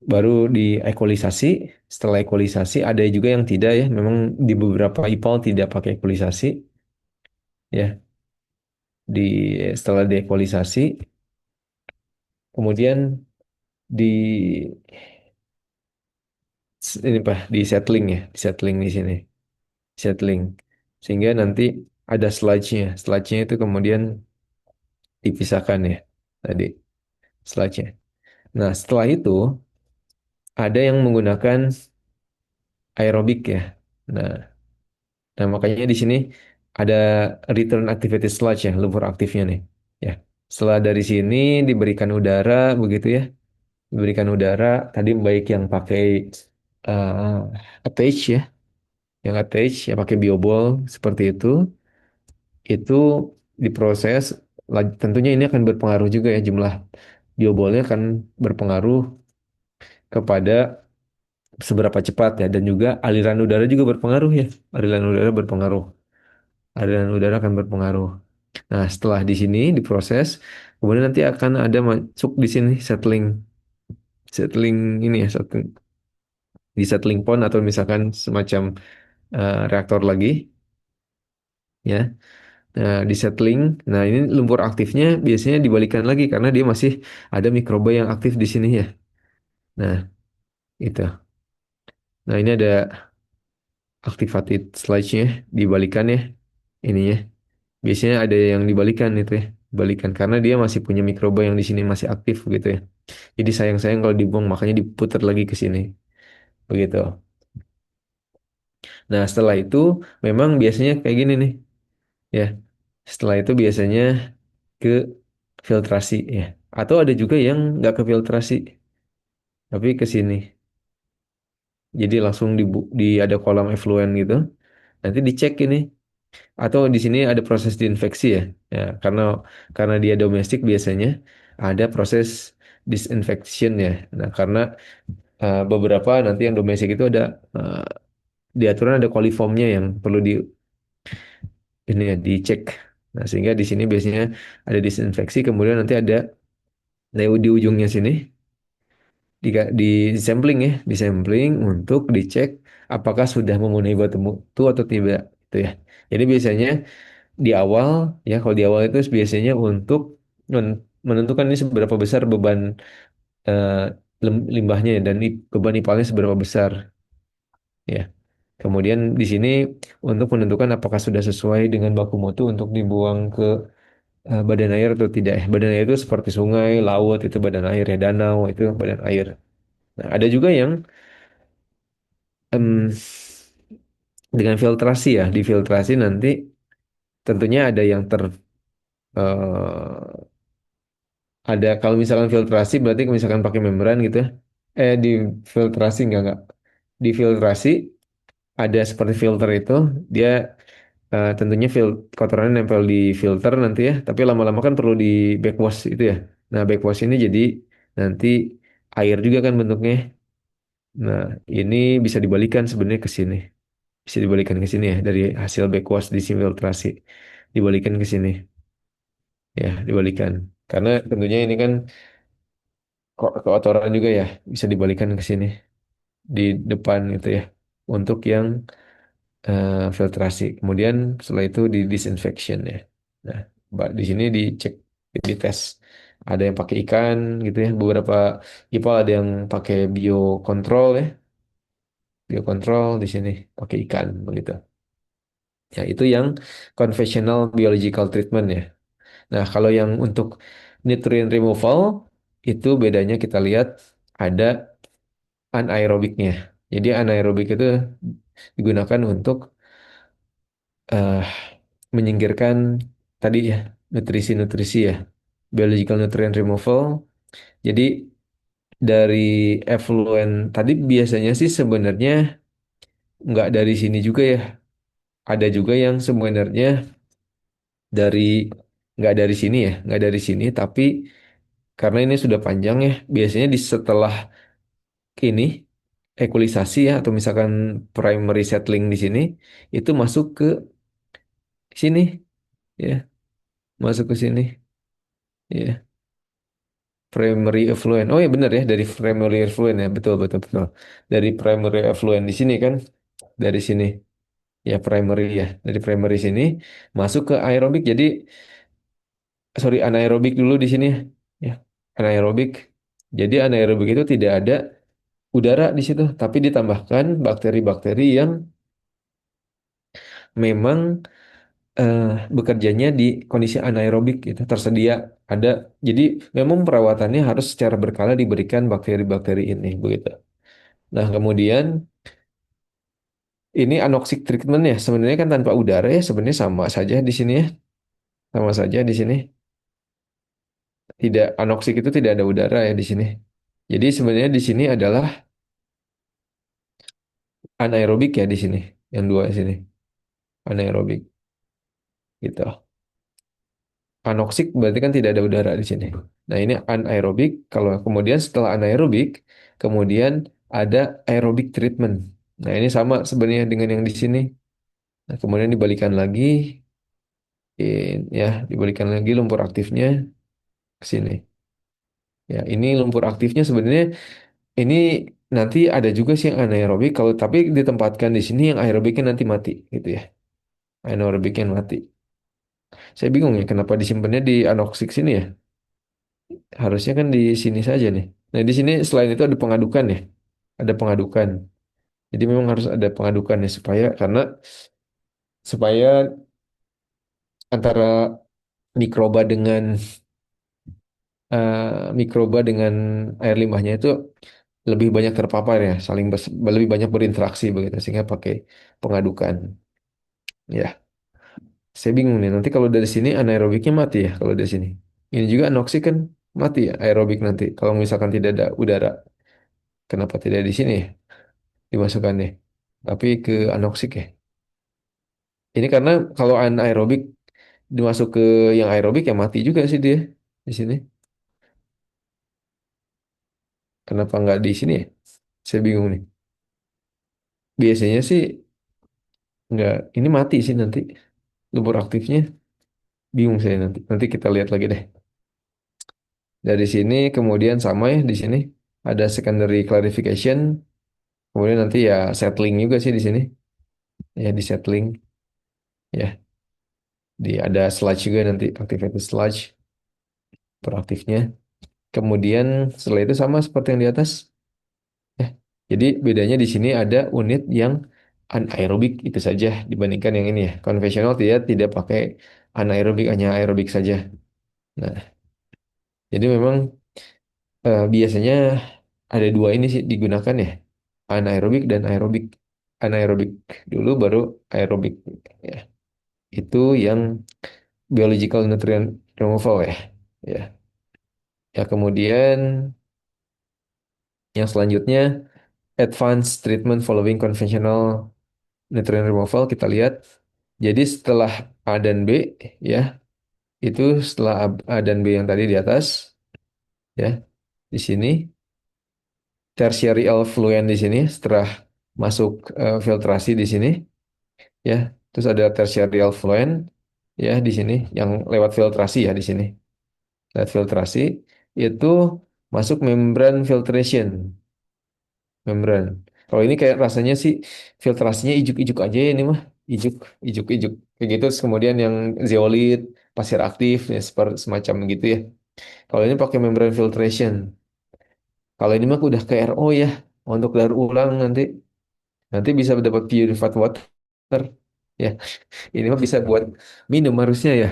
baru diekolisasi. Setelah ekolisasi ada juga yang tidak ya. Memang di beberapa IPAL tidak pakai ekolisasi ya. Di setelah deekolisasi kemudian di ini Pak, di settling ya, di settling di sini. Settling. Sehingga nanti ada sludge-nya. Sludge-nya itu kemudian dipisahkan ya tadi sludge-nya. Nah, setelah itu ada yang menggunakan aerobik ya. Nah, makanya di sini ada return activity sludge ya, lumpur aktifnya nih. Ya. Setelah dari sini diberikan udara begitu ya. Diberikan udara tadi baik yang pakai attach ya, yang attach ya pakai biobol seperti itu diproses. Tentunya ini akan berpengaruh juga ya jumlah biobolnya akan berpengaruh kepada seberapa cepat ya dan juga aliran udara juga berpengaruh ya. Aliran udara berpengaruh. Aliran udara akan berpengaruh. Nah, setelah di sini diproses, kemudian nanti akan ada masuk di sini settling settling ini ya, di settling pond atau misalkan semacam reaktor lagi ya. Nah, di settling. Nah, ini lumpur aktifnya biasanya dibalikan lagi karena dia masih ada mikroba yang aktif di sini ya. Nah, itu. Nah, ini ada activated sludge-nya dibalikan ya ininya. Biasanya ada yang dibalikan itu ya. Dibalikan karena dia masih punya mikroba yang di sini masih aktif gitu ya. Jadi sayang-sayang kalau dibuang makanya diputar lagi ke sini. Begitu. Nah, setelah itu memang biasanya kayak gini nih ya. Setelah itu biasanya ke filtrasi ya. Atau ada juga yang nggak ke filtrasi, tapi ke sini. Jadi langsung di ada kolam efluen gitu. Nanti dicek ini. Atau di sini ada proses diinfeksi ya. Ya, karena dia domestik biasanya ada proses disinfection ya. Nah, karena beberapa nanti yang domestik itu ada di aturan ada coliformnya yang perlu di ini ya dicek. Nah, sehingga di sini biasanya ada disinfeksi, kemudian nanti ada di ujungnya sini di sampling ya, di sampling untuk dicek apakah sudah memenuhi baku mutu atau tidak itu ya. Jadi biasanya di awal ya kalau di awal itu biasanya untuk menentukan ini seberapa besar beban eh, limbahnya ya, dan beban ipalnya seberapa besar ya. Kemudian di sini untuk menentukan apakah sudah sesuai dengan baku mutu untuk dibuang ke badan air atau tidak. Badan air itu seperti sungai, laut itu badan air ya, danau itu badan air. Nah, ada juga yang em, dengan filtrasi ya, difiltrasi nanti tentunya ada yang eh, ada kalau misalkan filtrasi berarti misalkan pakai membran gitu ya. Di filtrasi enggak. Difiltrasi ada seperti filter itu dia tentunya kotoran nempel di filter nanti ya, tapi lama-lama kan perlu di backwash itu ya. Nah, backwash ini jadi nanti air juga kan bentuknya. Nah, ini bisa dibalikan sebenarnya ke sini. Bisa dibalikan ke sini ya dari hasil backwash disinfiltrasi. Dibalikan ke sini. Ya, dibalikan. Karena tentunya ini kan kok kotoran juga ya, bisa dibalikan ke sini di depan gitu ya. Untuk yang filtrasi. Kemudian setelah itu di disinfection ya. Nah, di sini dicek, dites. Ada yang pakai ikan gitu ya. Beberapa IPA ada yang pakai biokontrol ya. Biokontrol di sini pakai ikan begitu. Ya, itu yang conventional biological treatment ya. Nah, kalau yang untuk nutrient removal itu bedanya kita lihat ada anaerobiknya. Jadi anaerobik itu digunakan untuk eh, menyingkirkan tadi ya nutrisi-nutrisi ya, biological nutrient removal. Jadi dari effluent tadi biasanya sih sebenarnya nggak dari sini juga ya. Ada juga yang sebenarnya dari nggak dari sini ya, nggak dari sini tapi karena ini sudah panjang ya, biasanya di setelah ini ekualisasi ya atau misalkan primary settling di sini itu masuk ke sini ya, masuk ke sini ya. Primary effluent. Oh ya benar ya dari primary effluent ya betul betul betul. Dari primary effluent di sini kan dari sini ya primary ya dari primary sini masuk ke aerobik. Jadi sorry anaerobik dulu di sini ya anaerobik. Jadi anaerobik itu tidak ada udara di situ tapi ditambahkan bakteri-bakteri yang memang eh, bekerjanya di kondisi anaerobik itu tersedia ada. Jadi memang perawatannya harus secara berkala diberikan bakteri-bakteri ini begitu. Nah, kemudian ini anoxic treatment ya. Sebenarnya kan tanpa udara ya, sebenarnya sama saja di sini ya. Sama saja di sini. Tidak anoxic itu tidak ada udara ya di sini. Jadi sebenarnya di sini adalah anaerobik ya di sini. Yang dua di sini. Anaerobik gitu. Anoxic berarti kan tidak ada udara di sini. Nah, ini anaerobik. Kalau kemudian setelah anaerobik, kemudian ada aerobik treatment. Nah, ini sama sebenarnya dengan yang di sini. Nah, kemudian dibalikan lagi, ya, dibalikan lagi lumpur aktifnya ke sini. Ya, ini lumpur aktifnya sebenarnya ini nanti ada juga sih yang anaerobik kalau tapi ditempatkan di sini yang aerobiknya nanti mati gitu ya. Anaerobiknya mati. Saya bingung ya kenapa disimpannya di anoksik sini ya. Harusnya kan di sini saja nih. Nah, di sini selain itu ada pengadukan ya. Ada pengadukan. Jadi memang harus ada pengadukan ya supaya karena supaya antara mikroba dengan mikroba dengan air limbahnya itu lebih banyak terpapar ya, saling lebih banyak berinteraksi begitu sehingga pakai pengadukan. Ya, saya bingung nih. Nanti kalau dari sini anaerobiknya mati ya kalau dari sini. Ini juga anoksik kan mati ya aerobik nanti. Kalau misalkan tidak ada udara, kenapa tidak di sini ya dimasukkannya? Tapi ke anoksik ya. Ini karena kalau anaerobik dimasuk ke yang aerobik ya mati juga sih dia di sini. Kenapa nggak di sini ya? Saya bingung nih. Biasanya sih nggak, ini mati sih nanti lumpur aktifnya. Bingung saya nanti. Nanti kita lihat lagi deh. Dari sini kemudian sama ya di sini ada secondary clarification. Kemudian nanti ya settling juga sih di sini. Ya di settling ya. Di ada sludge juga nanti activated sludge proaktifnya. Kemudian setelah itu sama seperti yang di atas. Ya. Jadi bedanya di sini ada unit yang anaerobik itu saja dibandingkan yang ini ya. Konvensional tidak tidak pakai anaerobik hanya aerobik saja. Nah, jadi memang biasanya ada dua ini sih digunakan ya. Anaerobik dan aerobik. Anaerobik dulu baru aerobik ya. Itu yang biological nutrient removal ya. Ya. Ya kemudian yang selanjutnya advanced treatment following conventional nutrient removal kita lihat. Jadi setelah A dan B ya, itu setelah A dan B yang tadi di atas ya, di sini. tertiary effluent di sini setelah masuk filtrasi di sini ya. Terus ada tertiary effluent ya di sini yang lewat filtrasi ya di sini. Lewat filtrasi itu masuk membran filtration, membran. Kalau ini kayak rasanya sih filtrasinya ijuk-ijuk aja ya ini mah, ijuk, ijuk-ijuk kayak gitu. Terus kemudian yang zeolit, pasir aktif ya seperti semacam gitu ya. Kalau ini pakai membran filtration. Kalau ini mah udah ke RO ya, untuk daur ulang nanti nanti bisa dapat purified water ya. Ini mah bisa buat minum harusnya ya.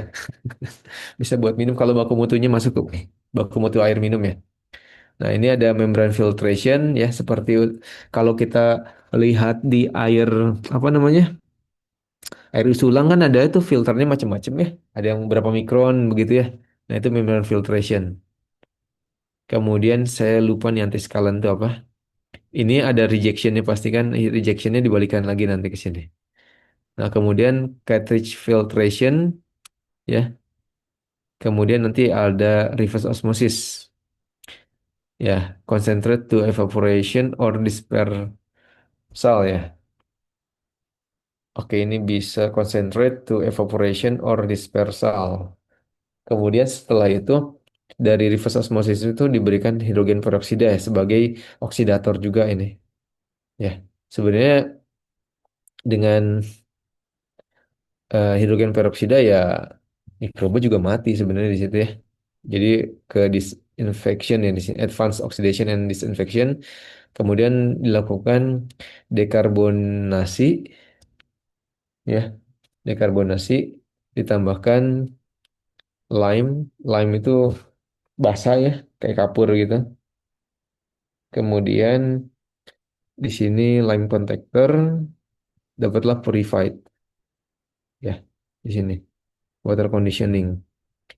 Bisa buat minum kalau baku mutunya masuk ke baku mutu air minum ya. Nah, ini ada membran filtration ya seperti kalau kita lihat di air apa namanya? Air usulang kan ada itu filternya macam-macam ya. Ada yang berapa mikron begitu ya. Nah, itu membran filtration. Kemudian saya lupa nih anti-scalant itu apa. Ini ada rejectionnya pasti kan rejectionnya dibalikan lagi nanti ke sini. Nah, kemudian cartridge filtration ya. Kemudian nanti ada reverse osmosis ya, concentrate to evaporation or dispersal ya. Oke, ini bisa concentrate to evaporation or dispersal. Kemudian setelah itu dari reverse osmosis itu diberikan hidrogen peroksida ya, sebagai oksidator juga ini. Ya, sebenarnya dengan hidrogen peroksida ya mikroba juga mati sebenarnya di situ ya. Jadi ke disinfection ya di sini, advanced oxidation and disinfection, kemudian dilakukan dekarbonasi ya, dekarbonasi ditambahkan lime, lime itu basah ya, kayak kapur gitu. Kemudian di sini lime contactor dapatlah purified ya di sini water conditioning.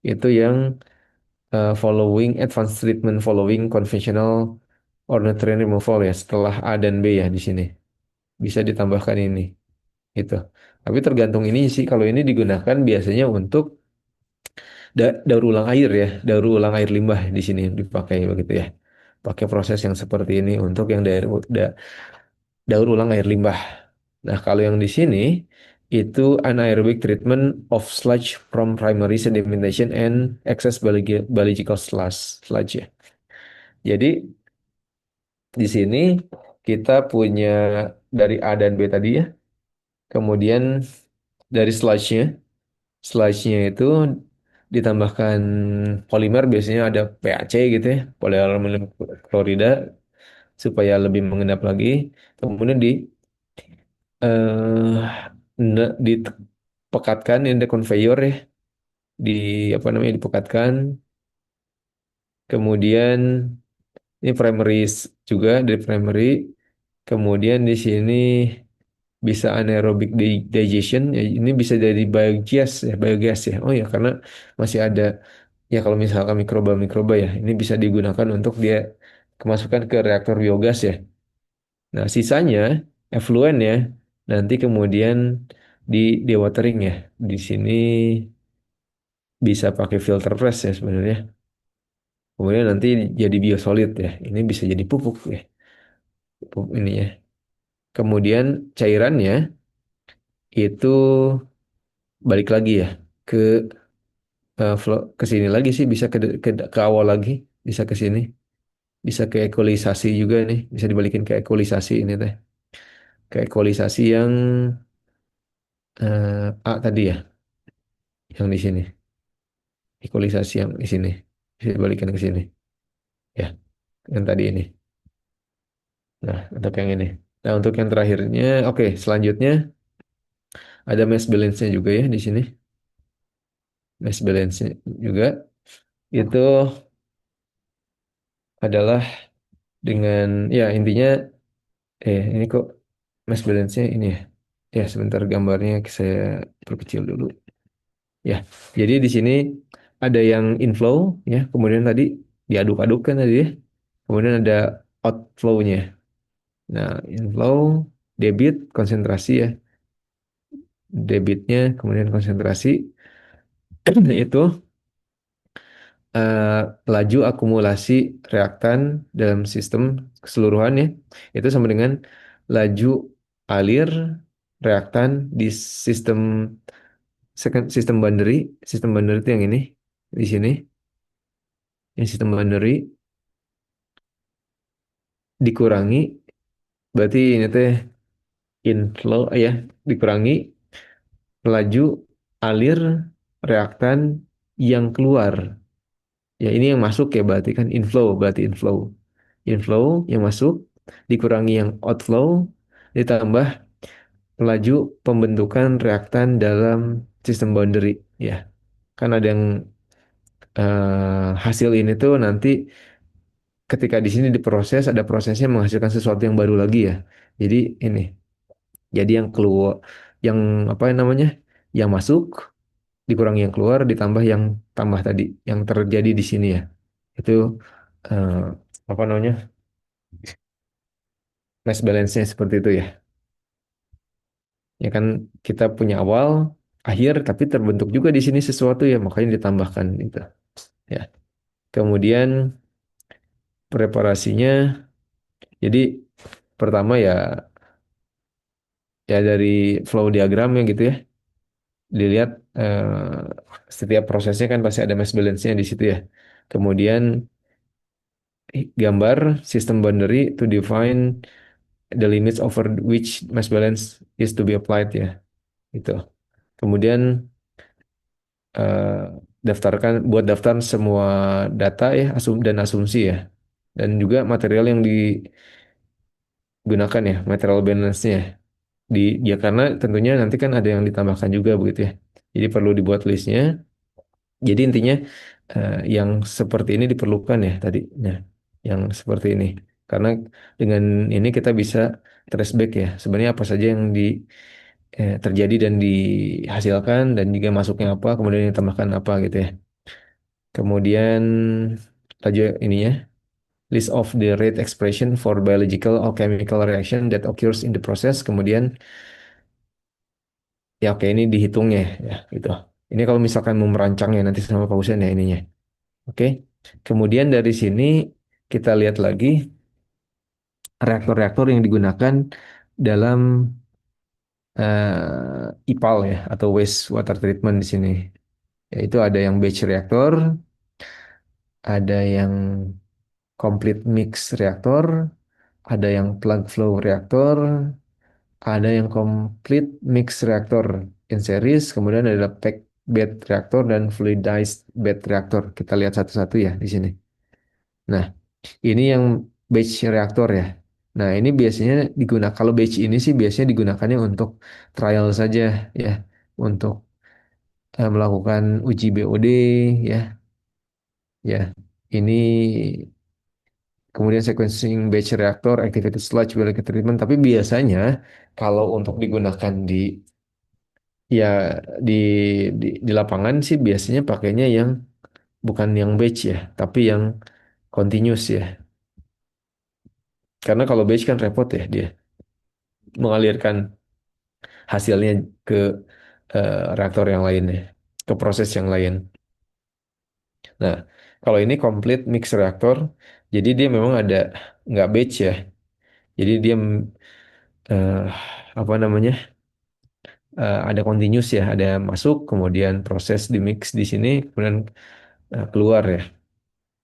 Itu yang following advanced treatment following conventional or nutrient removal ya setelah A dan B ya di sini bisa ditambahkan ini itu. Tapi tergantung ini sih kalau ini digunakan biasanya untuk daur ulang air ya, daur ulang air limbah di sini dipakai begitu ya. Pakai proses yang seperti ini untuk yang daur ulang air limbah. Nah, kalau yang di sini itu anaerobic treatment of sludge from primary sedimentation and excess biological sludge ya. Jadi di sini kita punya dari A dan B tadi ya. Kemudian dari sludge-nya itu ditambahkan polimer biasanya ada PAC gitu ya, polyaluminium klorida supaya lebih mengendap lagi. Kemudian eh dipekatkan ini ada conveyor ya, di apa namanya dipekatkan. Kemudian ini primary juga dari primary. Kemudian di sini bisa anaerobic digestion ya ini bisa dari biogas ya oh ya karena masih ada ya kalau misalkan mikroba-mikroba ya ini bisa digunakan untuk dia kemasukan ke reaktor biogas ya. Nah sisanya effluent ya nanti kemudian di dewatering ya di sini bisa pakai filter press ya sebenarnya. Kemudian nanti jadi biosolid ya ini bisa jadi pupuk ya, pupuk ini ya. Kemudian cairannya itu balik lagi ya ke ke sini lagi sih bisa ke awal lagi bisa ke sini bisa ke ekualisasi juga nih bisa dibalikin ke ekualisasi ini teh ke ekualisasi yang A tadi ya yang di sini ekualisasi yang di sini bisa dibalikin ke sini ya yang tadi ini. Nah untuk yang ini, nah untuk yang terakhirnya oke selanjutnya ada mass balance-nya juga ya di sini mass balance-nya juga itu adalah dengan ya intinya ini kok mass balance-nya ini ya. Ya, sebentar gambarnya saya perkecil dulu. Ya, jadi di sini ada yang inflow ya, kemudian tadi diaduk-aduk kan tadi ya. Kemudian ada outflow-nya. Nah, inflow, debit, konsentrasi ya. Debitnya, kemudian konsentrasi itu eh, laju akumulasi reaktan dalam sistem keseluruhan ya, itu sama dengan laju alir reaktan di sistem sistem boundary. Sistem boundary itu yang ini di sini, yang sistem boundary dikurangi, berarti ini teh inflow ya, dikurangi laju alir reaktan yang keluar. Ya ini yang masuk ya, berarti kan inflow, berarti inflow. Inflow yang masuk dikurangi yang outflow, ditambah laju pembentukan reaktan dalam sistem boundary ya. Kan ada yang hasil ini tuh nanti ketika di sini diproses, ada prosesnya menghasilkan sesuatu yang baru lagi ya. Jadi ini, jadi yang keluar, yang apa namanya, yang masuk dikurangi yang keluar, ditambah yang tambah tadi yang terjadi di sini ya. Itu eh, apa namanya, mass balance-nya seperti itu ya. Ya kan kita punya awal, akhir, tapi terbentuk juga di sini sesuatu ya, makanya ditambahkan itu. Ya. Kemudian preparasinya, jadi pertama ya, ya dari flow diagramnya gitu ya, dilihat setiap prosesnya kan pasti ada mass balance-nya di situ ya. Kemudian gambar sistem boundary to define the limits over which mass balance is to be applied ya. Itu. Kemudian eh, daftarkan, buat daftar semua data ya, dan asumsi ya. Dan juga material yang digunakan ya, material balance-nya. Di, ya karena tentunya nanti kan ada yang ditambahkan juga begitu ya. Jadi perlu dibuat listnya. Jadi intinya yang seperti ini diperlukan ya tadi. Nah, yang seperti ini. Karena dengan ini kita bisa trace back ya. Sebenarnya apa saja yang terjadi dan dihasilkan, dan juga masuknya apa, kemudian ditambahkan apa gitu ya. Kemudian aja ininya, list of the rate expression for biological or chemical reaction that occurs in the process. Kemudian ya oke, ini dihitungnya ya gitu. Ini kalau misalkan mau merancangnya nanti sama Pak Husen ya ininya. Oke. Kemudian dari sini kita lihat lagi reaktor-reaktor yang digunakan dalam IPAL ya, atau waste water treatment di sini. Yaitu ada yang batch reaktor, ada yang complete mix reaktor, ada yang plug flow reaktor, ada yang complete mix reaktor in series, kemudian ada pack bed reaktor dan fluidized bed reaktor. Kita lihat satu-satu ya di sini. Nah, ini yang batch reaktor ya. Nah, ini biasanya digunakan, kalau batch ini sih biasanya digunakannya untuk trial saja ya, untuk melakukan uji BOD ya. Ya, ini kemudian sequencing batch reactor, activity sludge, biological treatment. Tapi biasanya kalau untuk digunakan ya di di lapangan sih biasanya pakainya yang bukan yang batch ya, tapi yang continuous ya. Karena kalau batch kan repot ya, dia mengalirkan hasilnya ke reaktor yang lainnya, ke proses yang lain. Nah, kalau ini complete mix reaktor, jadi dia memang ada nggak batch ya. Jadi dia eh, apa namanya, ada continuous ya, ada masuk, kemudian proses di mix di sini, kemudian keluar ya.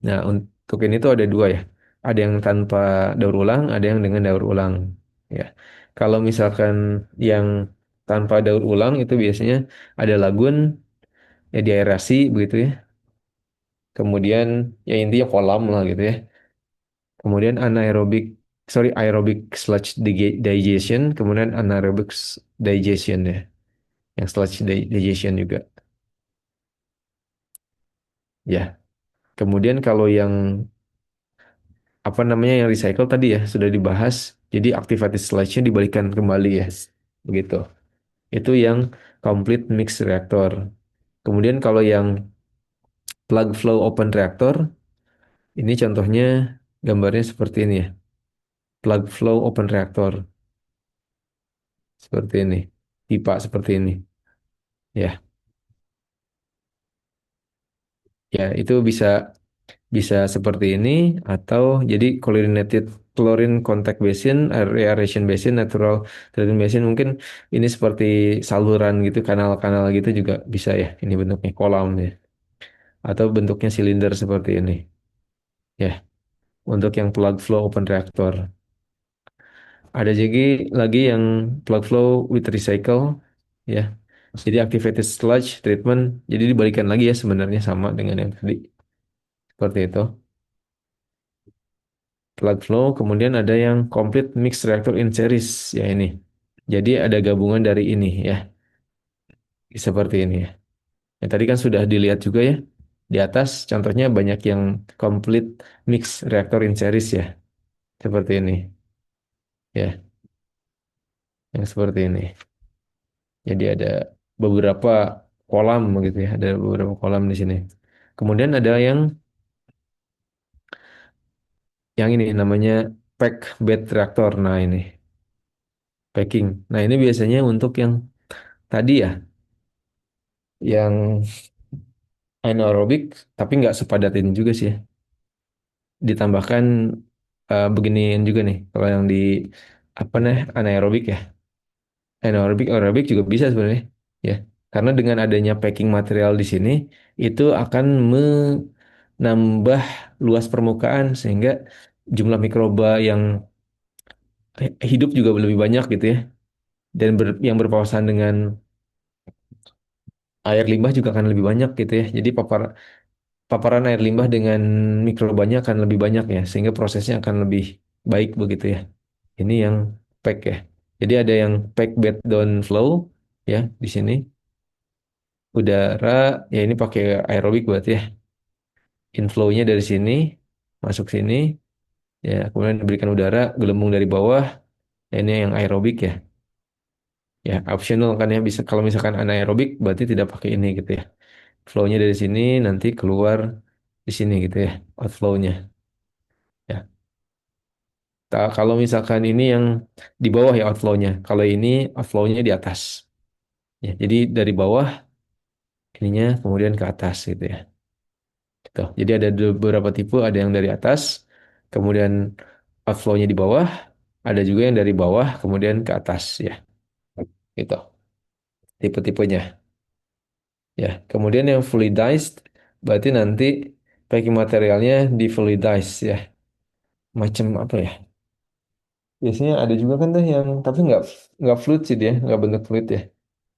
Nah, untuk ini tuh ada dua ya. Ada yang tanpa daur ulang, ada yang dengan daur ulang. Ya, kalau misalkan yang tanpa daur ulang itu biasanya ada lagun ya, diaerasi begitu ya. Kemudian ya intinya kolam lah gitu ya. Kemudian aerobic sludge digestion, kemudian anaerobic digestion ya. Yang sludge digestion juga. Ya, kemudian kalau yang apa namanya, yang recycle tadi ya sudah dibahas. Jadi activated sludge-nya dibalikan kembali ya. Begitu. Itu yang complete mix reactor. Kemudian kalau yang plug flow open reactor, ini contohnya gambarnya seperti ini ya. Plug flow open reactor seperti ini. Pipa seperti ini. Ya. Ya, itu bisa bisa seperti ini atau jadi chlorinated chlorine contact basin, aeration basin, natural treatment basin mungkin ini seperti saluran gitu, kanal-kanal gitu juga bisa ya. Ini bentuknya kolam ya. Atau bentuknya silinder seperti ini. Ya, untuk yang plug flow open reactor. Ada juga lagi yang plug flow with recycle ya. Jadi activated sludge treatment. Jadi dibalikan lagi ya sebenarnya sama dengan yang tadi. Seperti itu. Plug flow, kemudian ada yang complete mixed reactor in series ya ini. Jadi ada gabungan dari ini ya, seperti ini ya. Yang tadi kan sudah dilihat juga ya. Di atas contohnya banyak yang complete mixed reactor in series ya, seperti ini ya, yang seperti ini. Jadi ada beberapa kolam gitu ya, ada beberapa kolam di sini. Kemudian ada yang ini namanya pack bed reactor. Nah, ini packing. Nah, ini biasanya untuk yang tadi ya, yang anaerobik tapi nggak sepadat ini juga sih ya. Ditambahkan beginian juga nih kalau yang di apa nih anaerobik ya. Aerobik juga bisa sebenarnya ya. Karena dengan adanya packing material di sini itu akan menambah luas permukaan sehingga jumlah mikroba yang hidup juga lebih banyak gitu ya. Dan yang berpapasan dengan air limbah juga akan lebih banyak gitu ya. Jadi paparan air limbah dengan mikrobanya akan lebih banyak ya, sehingga prosesnya akan lebih baik begitu ya. Ini yang pack ya. Jadi ada yang pack bed down flow ya di sini. Udara ya ini pakai aerobik berarti ya. Inflow-nya dari sini masuk sini ya, kemudian diberikan udara gelembung dari bawah. Ya, ini yang aerobik ya. Ya, optional kan ya bisa kalau misalkan anaerobik berarti tidak pakai ini gitu ya. Flow-nya dari sini nanti keluar di sini gitu ya, outflow-nya. Ya. Kalau misalkan ini yang di bawah ya outflow-nya. Kalau ini outflow-nya di atas. Ya, jadi dari bawah ininya kemudian ke atas gitu ya. Gitu. Jadi ada beberapa tipe, ada yang dari atas, kemudian outflow-nya di bawah, ada juga yang dari bawah kemudian ke atas ya. Gitu. Tipe-tipenya. Ya, kemudian yang fluidized berarti nanti packing materialnya di fluidized ya. Macam apa ya? Biasanya ada juga kan tuh yang tapi nggak fluid sih dia, nggak bentuk fluid ya.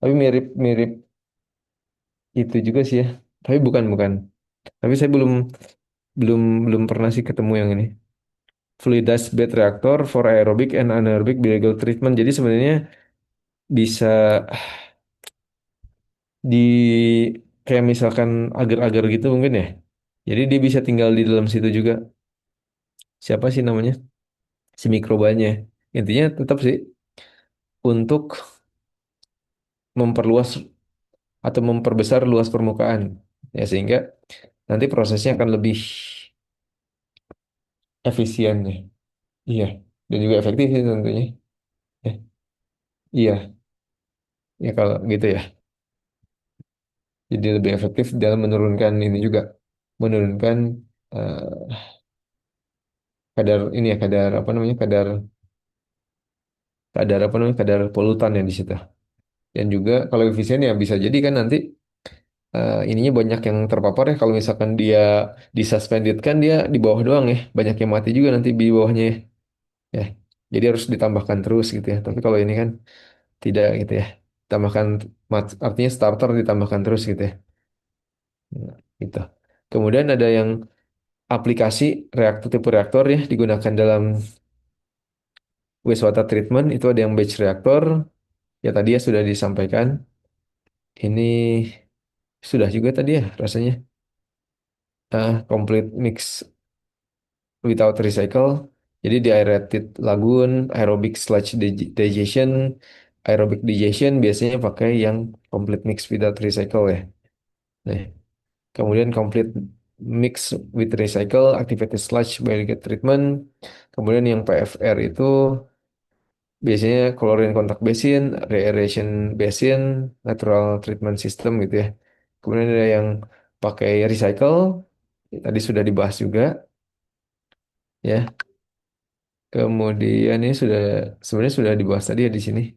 Tapi mirip-mirip itu juga sih ya. Tapi bukan. Tapi saya belum belum belum pernah sih ketemu yang ini. Fluidized bed reactor for aerobic and anaerobic biological treatment. Jadi sebenarnya bisa di kayak misalkan agar-agar gitu mungkin ya. Jadi dia bisa tinggal di dalam situ juga. Siapa sih namanya? Si mikrobanya. Intinya tetap sih untuk memperluas atau memperbesar luas permukaan. Ya sehingga nanti prosesnya akan lebih efisien nih. Iya. Dan juga efektif sih tentunya. Ya. Iya. Ya kalau gitu ya. Jadi lebih efektif dalam menurunkan ini juga. Menurunkan eh, kadar ini ya, kadar apa namanya? Kadar apa namanya? Kadar polutan yang di situ. Dan juga kalau efisien ya bisa jadi kan nanti ininya banyak yang terpapar ya kalau misalkan dia disuspended kan dia di bawah doang ya. Banyak yang mati juga nanti di bawahnya ya. Ya. Jadi harus ditambahkan terus gitu ya. Tapi kalau ini kan tidak gitu ya. Tambahkan artinya starter ditambahkan terus gitu ya. Nah, gitu. Kemudian ada yang aplikasi reaktor tipe reaktor ya digunakan dalam wastewater treatment itu ada yang batch reaktor ya tadi ya sudah disampaikan. Ini sudah juga tadi ya rasanya. Complete mix without recycle. Jadi di aerated lagoon, aerobic sludge digestion, aerobic digestion biasanya pakai yang complete mix without recycle ya. Nah, kemudian complete mix with recycle, activated sludge biological treatment. Kemudian yang PFR itu biasanya chlorine contact basin, reaeration basin, natural treatment system gitu ya. Kemudian ada yang pakai recycle, tadi sudah dibahas juga, ya. Kemudian ini sudah sebenarnya sudah dibahas tadi ya di sini,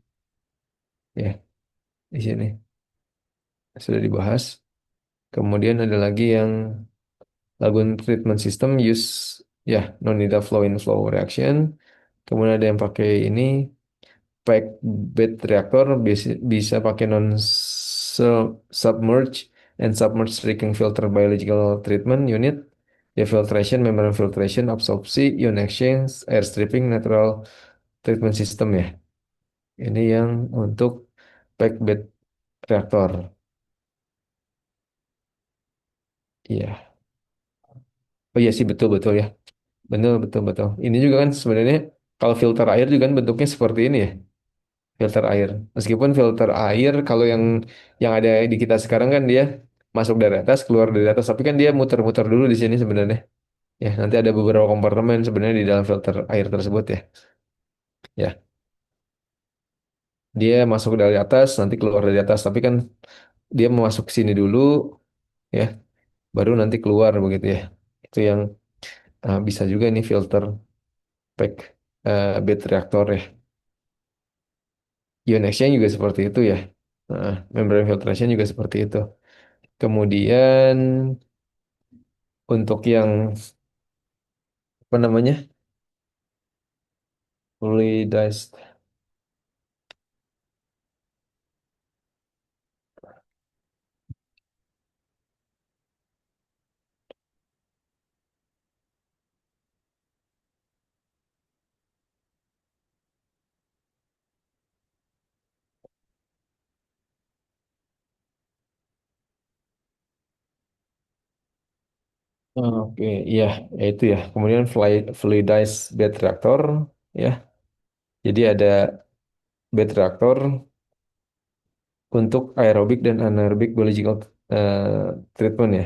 ya, di sini sudah dibahas. Kemudian ada lagi yang lagun treatment system use, ya, non need flow in flow reaction. Kemudian ada yang pakai ini pack bed reactor bisa, bisa pakai non submerge and submerged drinking filter biological treatment unit, ya, filtration, membrane filtration, absorpsi, ion exchange, air stripping, natural treatment system, ya. Ini yang untuk pack bed reaktor. Iya. Oh iya sih, betul betul ya. Betul betul betul. Ini juga kan sebenarnya kalau filter air juga kan bentuknya seperti ini ya. Filter air. Meskipun filter air kalau yang ada di kita sekarang kan dia masuk dari atas, keluar dari atas, tapi kan dia muter-muter dulu di sini sebenarnya. Ya, nanti ada beberapa kompartemen sebenarnya di dalam filter air tersebut ya. Ya, dia masuk dari atas, nanti keluar dari atas, tapi kan dia mau masuk ke sini dulu ya, baru nanti keluar begitu ya. Itu yang bisa juga nih filter pack bed reaktor ya. Ion exchange juga seperti itu ya. Membrane filtration juga seperti itu. Kemudian untuk yang apa namanya, fluidized. Oke, iya, ya itu ya. Kemudian fluidized bed reactor ya. Jadi ada bed reactor untuk aerobik dan anaerobik biological treatment ya.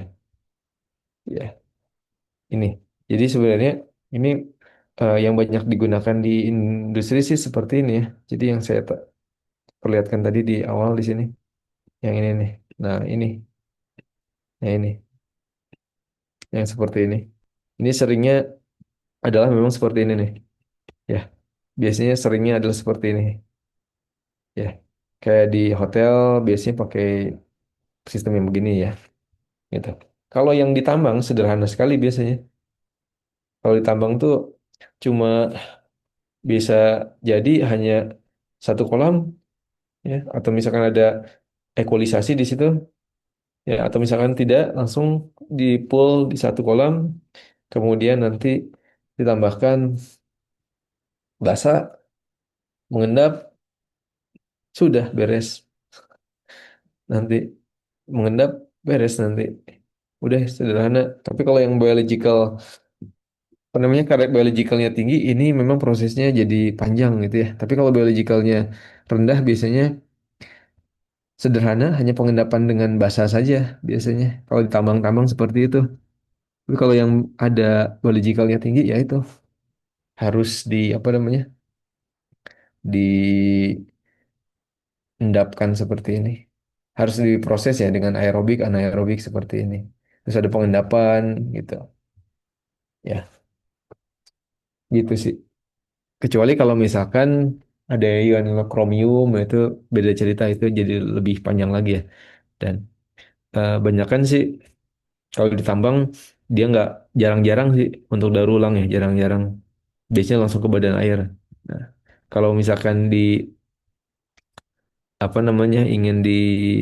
Ya, ini. Jadi sebenarnya ini yang banyak digunakan di industri sih seperti ini ya. Jadi yang saya perlihatkan tadi di awal di sini, yang ini nih. Nah, ini, nah ini, yang seperti ini. Ini seringnya adalah memang seperti ini nih. Ya, biasanya seringnya adalah seperti ini. Ya, kayak di hotel biasanya pakai sistem yang begini ya, gitu. Kalau yang ditambang sederhana sekali biasanya. Kalau ditambang tuh cuma bisa jadi hanya satu kolam ya, atau misalkan ada ekualisasi di situ ya, atau misalkan tidak langsung di pool di satu kolam, kemudian nanti ditambahkan basa, mengendap, sudah beres. Nanti mengendap, beres nanti. Udah sederhana. Tapi kalau yang biological, apa namanya, kadar biologicalnya tinggi, ini memang prosesnya jadi panjang gitu ya. Tapi kalau biologicalnya rendah biasanya sederhana, hanya pengendapan dengan basa saja biasanya. Kalau ditambang-tambang seperti itu. Tapi kalau yang ada biologicalnya tinggi, ya itu harus di apa namanya, diendapkan seperti ini. Harus diproses ya dengan aerobik, anaerobik seperti ini. Terus ada pengendapan gitu. Ya, gitu sih. Kecuali kalau misalkan ada ionocromium, itu beda cerita, itu jadi lebih panjang lagi ya. Dan banyak kan sih kalau ditambang dia nggak, jarang-jarang sih untuk daur ulang ya, jarang-jarang. Biasanya langsung ke badan air. Nah, kalau misalkan di apa namanya, ingin di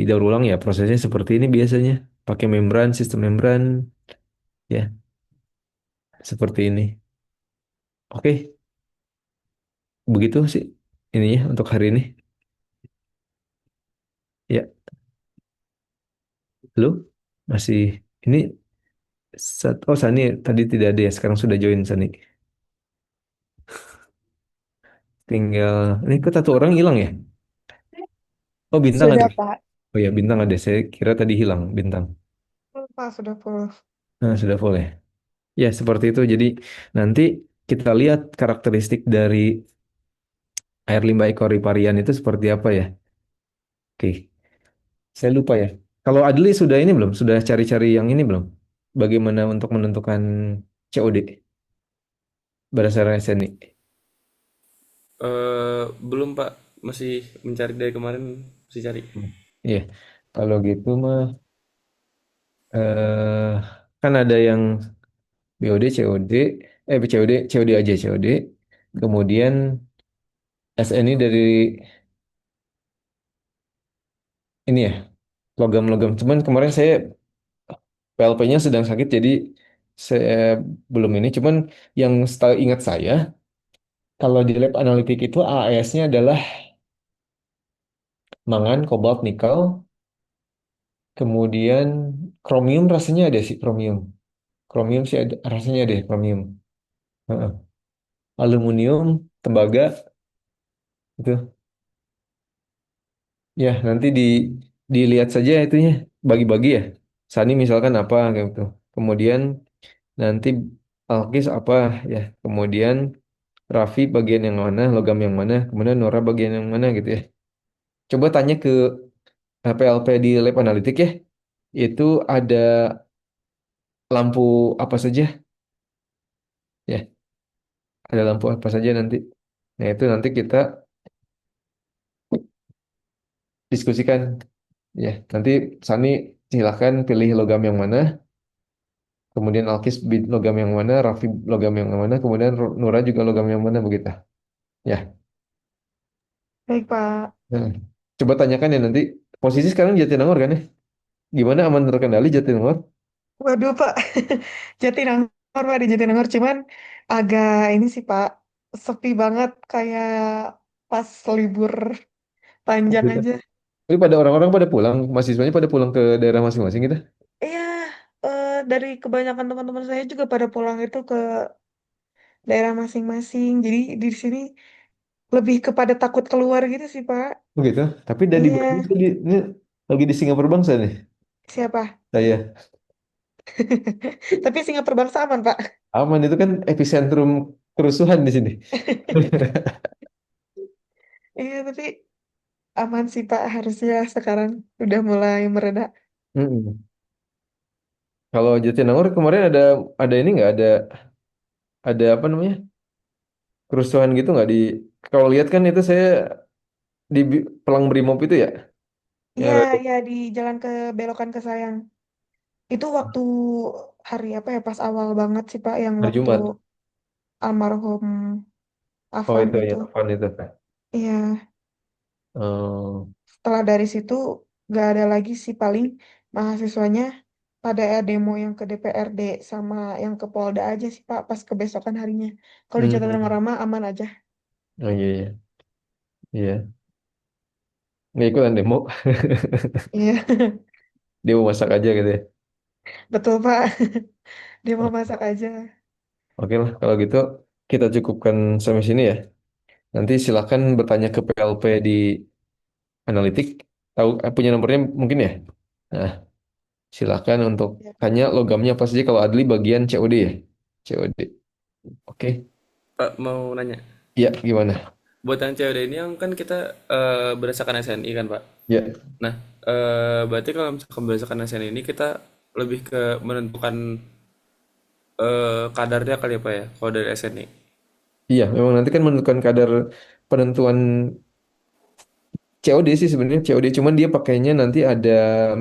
daur ulang ya prosesnya seperti ini biasanya, pakai membran, sistem membran ya, seperti ini. Oke, begitu sih ininya untuk hari ini. Ya, lu masih ini. Oh, Sani tadi tidak ada ya, sekarang sudah join Sani. Tinggal, ini kok satu orang hilang ya? Oh, Bintang ada. Sudah, Pak. Oh ya, Bintang ada. Saya kira tadi hilang Bintang. Pak, sudah full. Nah, sudah full ya. Ya, seperti itu. Jadi nanti kita lihat karakteristik dari air limbah ekoriparian itu seperti apa ya. Oke, saya lupa ya. Kalau Adli sudah ini belum? Sudah cari-cari yang ini belum? Bagaimana untuk menentukan COD berdasarkan SNI? Belum Pak, masih mencari dari kemarin, masih cari. Hmm. Iya, kalau gitu mah kan ada yang BOD, COD, COD, COD aja COD. Kemudian SNI dari ini ya, logam-logam. Cuman kemarin saya PLP-nya sedang sakit jadi saya belum ini. Cuman yang setahu ingat saya, kalau di lab analitik itu AS-nya adalah mangan, kobalt, nikel, kemudian kromium rasanya ada sih kromium. Kromium sih ada, rasanya ada kromium. Heeh. Aluminium, tembaga itu. Ya, nanti dilihat saja itunya, bagi-bagi ya. Sani misalkan apa gitu. Kemudian nanti Alkis apa ya. Kemudian Raffi bagian yang mana, logam yang mana, kemudian Nora bagian yang mana gitu ya. Coba tanya ke PLP di lab analitik ya. Itu ada lampu apa saja ya. Ada lampu apa saja nanti. Nah, itu nanti kita diskusikan ya. Nanti Sani silahkan pilih logam yang mana. Kemudian Alkis logam yang mana, Raffi logam yang mana, kemudian Nura juga logam yang mana begitu. Ya. Baik, Pak. Nah, coba tanyakan ya nanti. Posisi sekarang Jatinangor kan ya? Gimana aman terkendali Jatinangor? Waduh, Pak. Jatinangor, Pak, di Jatinangor. Cuman agak ini sih, Pak. Sepi banget kayak pas libur panjang Gitu. aja. Tapi pada orang-orang pada pulang, mahasiswanya pada pulang ke daerah masing-masing gitu. Iya, dari kebanyakan teman-teman saya juga pada pulang itu ke daerah masing-masing. Jadi di sini lebih kepada takut keluar gitu sih, Pak. Begitu. Tapi dari Bali Iya, ini lagi di Singapura bangsa nih. siapa? Saya Tapi Singapura bangsa aman, Pak. aman itu kan epicentrum kerusuhan di sini. Iya, tapi aman sih Pak, harusnya sekarang udah mulai mereda. Mm-mm. Kalau Jatinangor kemarin ada ini nggak ada apa namanya kerusuhan gitu nggak di kalau lihat kan itu saya di Pelang Brimob itu ya yang Iya, ada ya di jalan ke belokan ke Sayang. Itu waktu hari apa ya, pas awal banget sih Pak, yang hari waktu Jumat. almarhum Oh Afan itu ya itu. Topan itu. Iya, Oh, setelah dari situ gak ada lagi sih, paling mahasiswanya pada demo yang ke DPRD sama yang ke Polda aja sih Pak, pas kebesokan harinya. Kalau di Jatinangor hmm. mah aman aja. Oh iya iya iya nggak ikutan demo Iya, dia mau masak aja gitu ya. betul Pak. Dia mau masak aja. Oke lah kalau gitu kita cukupkan sampai sini ya. Nanti silakan bertanya ke PLP di analitik tahu punya nomornya mungkin ya. Nah silakan untuk Ya. tanya logamnya apa saja kalau Adli bagian COD ya. COD. Oke. Pak mau nanya, Iya gimana? buat yang COD ini yang kan kita berdasarkan SNI kan Pak. Ya. Nah, berarti kalau misalkan berdasarkan SNI ini kita lebih ke menentukan kadarnya kali apa ya, kalau dari SNI. Iya, memang nanti kan menentukan kadar penentuan COD sih sebenarnya COD cuman dia pakainya nanti ada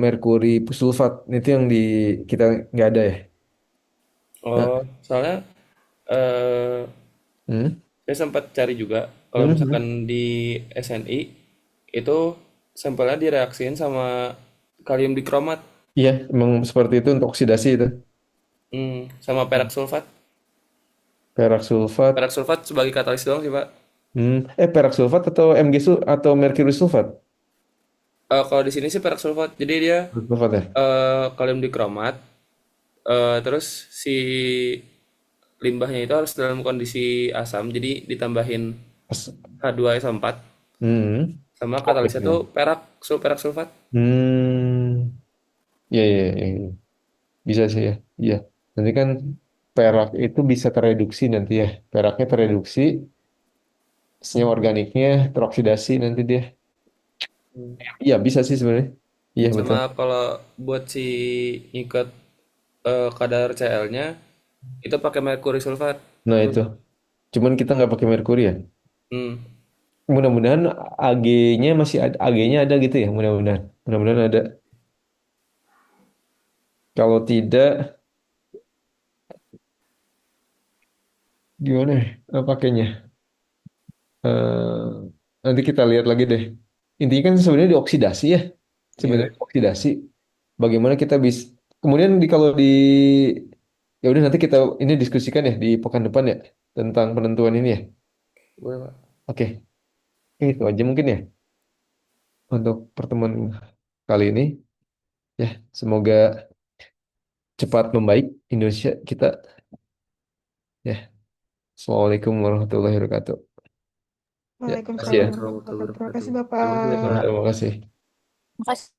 merkuri sulfat itu yang di kita nggak ada ya. Nah, Oh, soalnya eh hmm, saya sempat cari juga kalau hmm, hmm. misalkan di SNI itu sampelnya direaksiin sama kalium dikromat, Iya, emang seperti itu untuk oksidasi itu. sama perak sulfat. Perak sulfat, Perak sulfat sebagai katalis doang sih Pak. perak sulfat atau atau merkuri sulfat? Kalau di sini sih perak sulfat. Jadi dia Sulfat ya. kalium dikromat, terus si limbahnya itu harus dalam kondisi asam, jadi ditambahin Pas- H2SO4 Hmm. sama Oh katalisnya gitu. tuh perak sulfat. Hmm. Ya, ya, ya, ya. Bisa sih ya. Iya. Nanti kan perak itu bisa tereduksi nanti ya. Peraknya tereduksi, senyawa organiknya teroksidasi nanti dia. Iya bisa sih sebenarnya. Iya Sama betul. kalau buat si ngikat kadar Cl-nya itu pakai merkuri sulfat. Nah itu. Cuman kita nggak pakai merkuri ya. Hmm, Mudah-mudahan AG-nya masih ada, AG-nya ada gitu ya. Mudah-mudahan. Mudah-mudahan ada. Kalau tidak, gimana ya pakainya? Eh, Nanti kita lihat lagi deh. Intinya kan sebenarnya dioksidasi ya. iya, Sebenarnya oksidasi. Bagaimana kita bisa kemudian kalau di ya udah nanti kita ini diskusikan ya di pekan depan ya tentang penentuan ini ya. boleh Pak. Oke, itu aja mungkin ya untuk pertemuan kali ini. Ya, semoga cepat membaik Indonesia kita ya. Assalamualaikum warahmatullahi wabarakatuh. Ya, makasih Waalaikumsalam ya. Waalaikumsalam warahmatullahi warahmatullahi wabarakatuh. Terima wabarakatuh. kasih Terima kasih ya Bapak. Ya, Pak. terima kasih. Makasih.